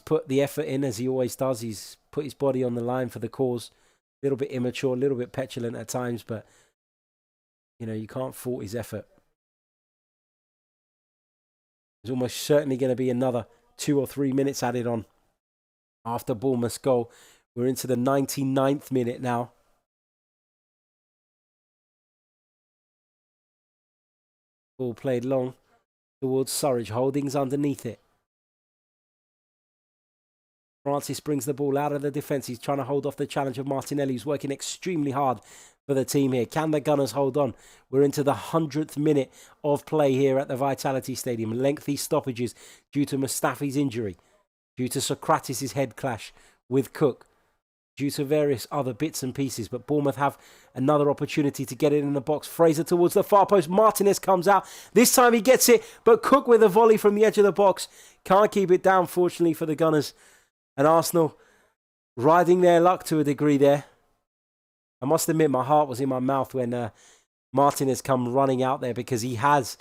A: put the effort in, as he always does. He's put his body on the line for the cause. A little bit immature, a little bit petulant at times, but you know, you can't fault his effort. There's almost certainly going to be another 2 or 3 minutes added on after Bournemouth's goal. We're into the 99th minute now. Ball played long towards Surridge. Holdings underneath it. Francis brings the ball out of the defence. He's trying to hold off the challenge of Martinelli, who's working extremely hard for the team here. Can the Gunners hold on? We're into the 100th minute of play here at the Vitality Stadium. Lengthy stoppages due to Mustafi's injury, due to Socrates' head clash with Cook, due to various other bits and pieces. But Bournemouth have another opportunity to get it in the box. Fraser towards the far post. Martinez comes out. This time he gets it, but Cook with a volley from the edge of the box. Can't keep it down, fortunately, for the Gunners. And Arsenal riding their luck to a degree there. I must admit, my heart was in my mouth when Martinez come running out there, because he has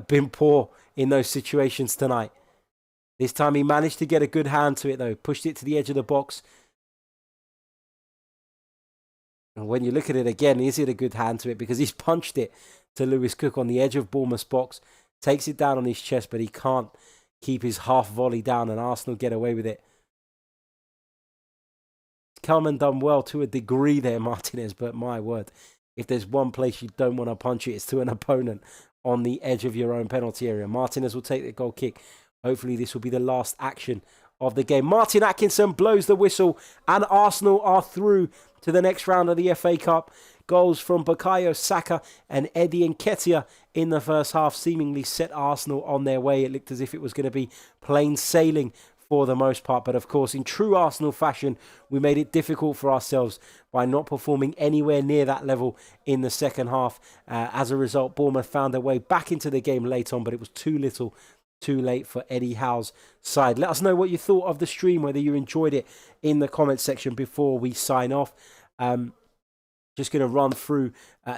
A: been poor in those situations tonight. This time he managed to get a good hand to it, though. Pushed it to the edge of the box. And when you look at it again, is it a good hand to it? Because he's punched it to Lewis Cook on the edge of Bournemouth's box. Takes it down on his chest, but he can't keep his half volley down, and Arsenal get away with it. Come and done well to a degree there, Martinez, but my word, if there's one place you don't want to punch it, it's to an opponent on the edge of your own penalty area. Martinez will take the goal kick. Hopefully this will be the last action of the game. Martin Atkinson blows the whistle, and Arsenal are through to the next round of the FA Cup. Goals from Bukayo Saka and Eddie Nketiah in the first half seemingly set Arsenal on their way. It looked as if it was going to be plain sailing for the most part, but of course, in true Arsenal fashion, we made it difficult for ourselves by not performing anywhere near that level in the second half. As a result, Bournemouth found their way back into the game late on, but it was too little, too late for Eddie Howe's side. Let us know what you thought of the stream, whether you enjoyed it, in the comments section before we sign off. Just going to run through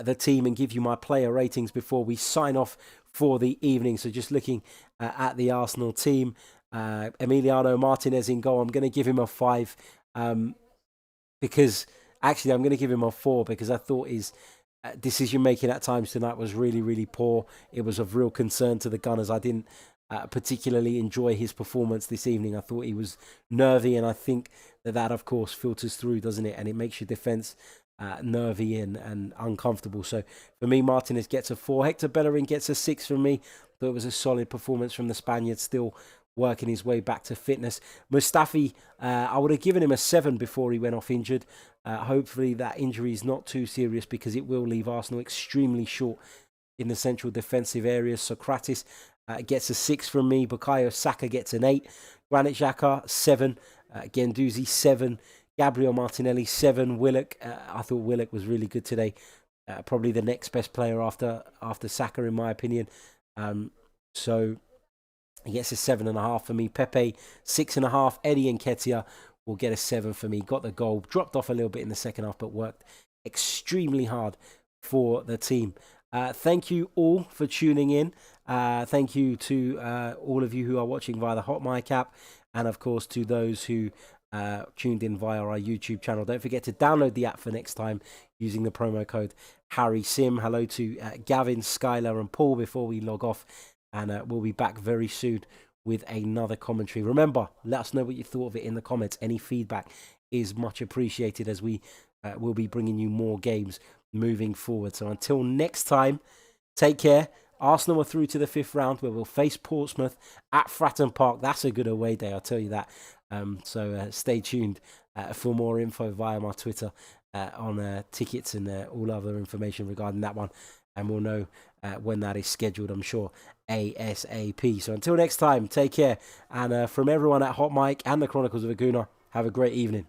A: the team and give you my player ratings before we sign off for the evening. So just looking at the Arsenal team. Emiliano Martinez in goal. I'm going to give him a 5 because actually I'm going to give him a 4 because I thought his decision making at times tonight was really, really poor. It was of real concern to the Gunners. I didn't particularly enjoy his performance this evening. I thought he was nervy, and I think that of course filters through, doesn't it? And it makes your defence nervy and uncomfortable. So for me, Martinez gets a 4. Hector Bellerin gets a 6 from me. But it was a solid performance from the Spaniard, still working his way back to fitness. Mustafi, I would have given him a 7 before he went off injured. Hopefully that injury is not too serious, because it will leave Arsenal extremely short in the central defensive areas. Socrates gets a 6 from me. Bukayo Saka gets an 8. Granit Xhaka, 7. Guendouzi, 7. Gabriel Martinelli, 7. Willick, I thought Willick was really good today. Probably the next best player after Saka, in my opinion. So he gets a 7.5 for me. Pepe, 6.5. Eddie Nketiah will get a 7 for me. Got the goal. Dropped off a little bit in the second half, but worked extremely hard for the team. Thank you all for tuning in. Thank you to all of you who are watching via the HotMic app, and of course to those who tuned in via our YouTube channel. Don't forget to download the app for next time using the promo code Harry Sim. Hello to Gavin, Skylar and Paul before we log off. And we'll be back very soon with another commentary. Remember, let us know what you thought of it in the comments. Any feedback is much appreciated, as we will be bringing you more games moving forward. So until next time, take care. Arsenal are through to the 5th round, where we'll face Portsmouth at Fratton Park. That's a good away day, I'll tell you that. So stay tuned for more info via my Twitter on tickets and all other information regarding that one. And we'll know when that is scheduled, I'm sure, ASAP. So until next time, take care. And from everyone at HotMic and the Chronicles of a Gooner, have a great evening.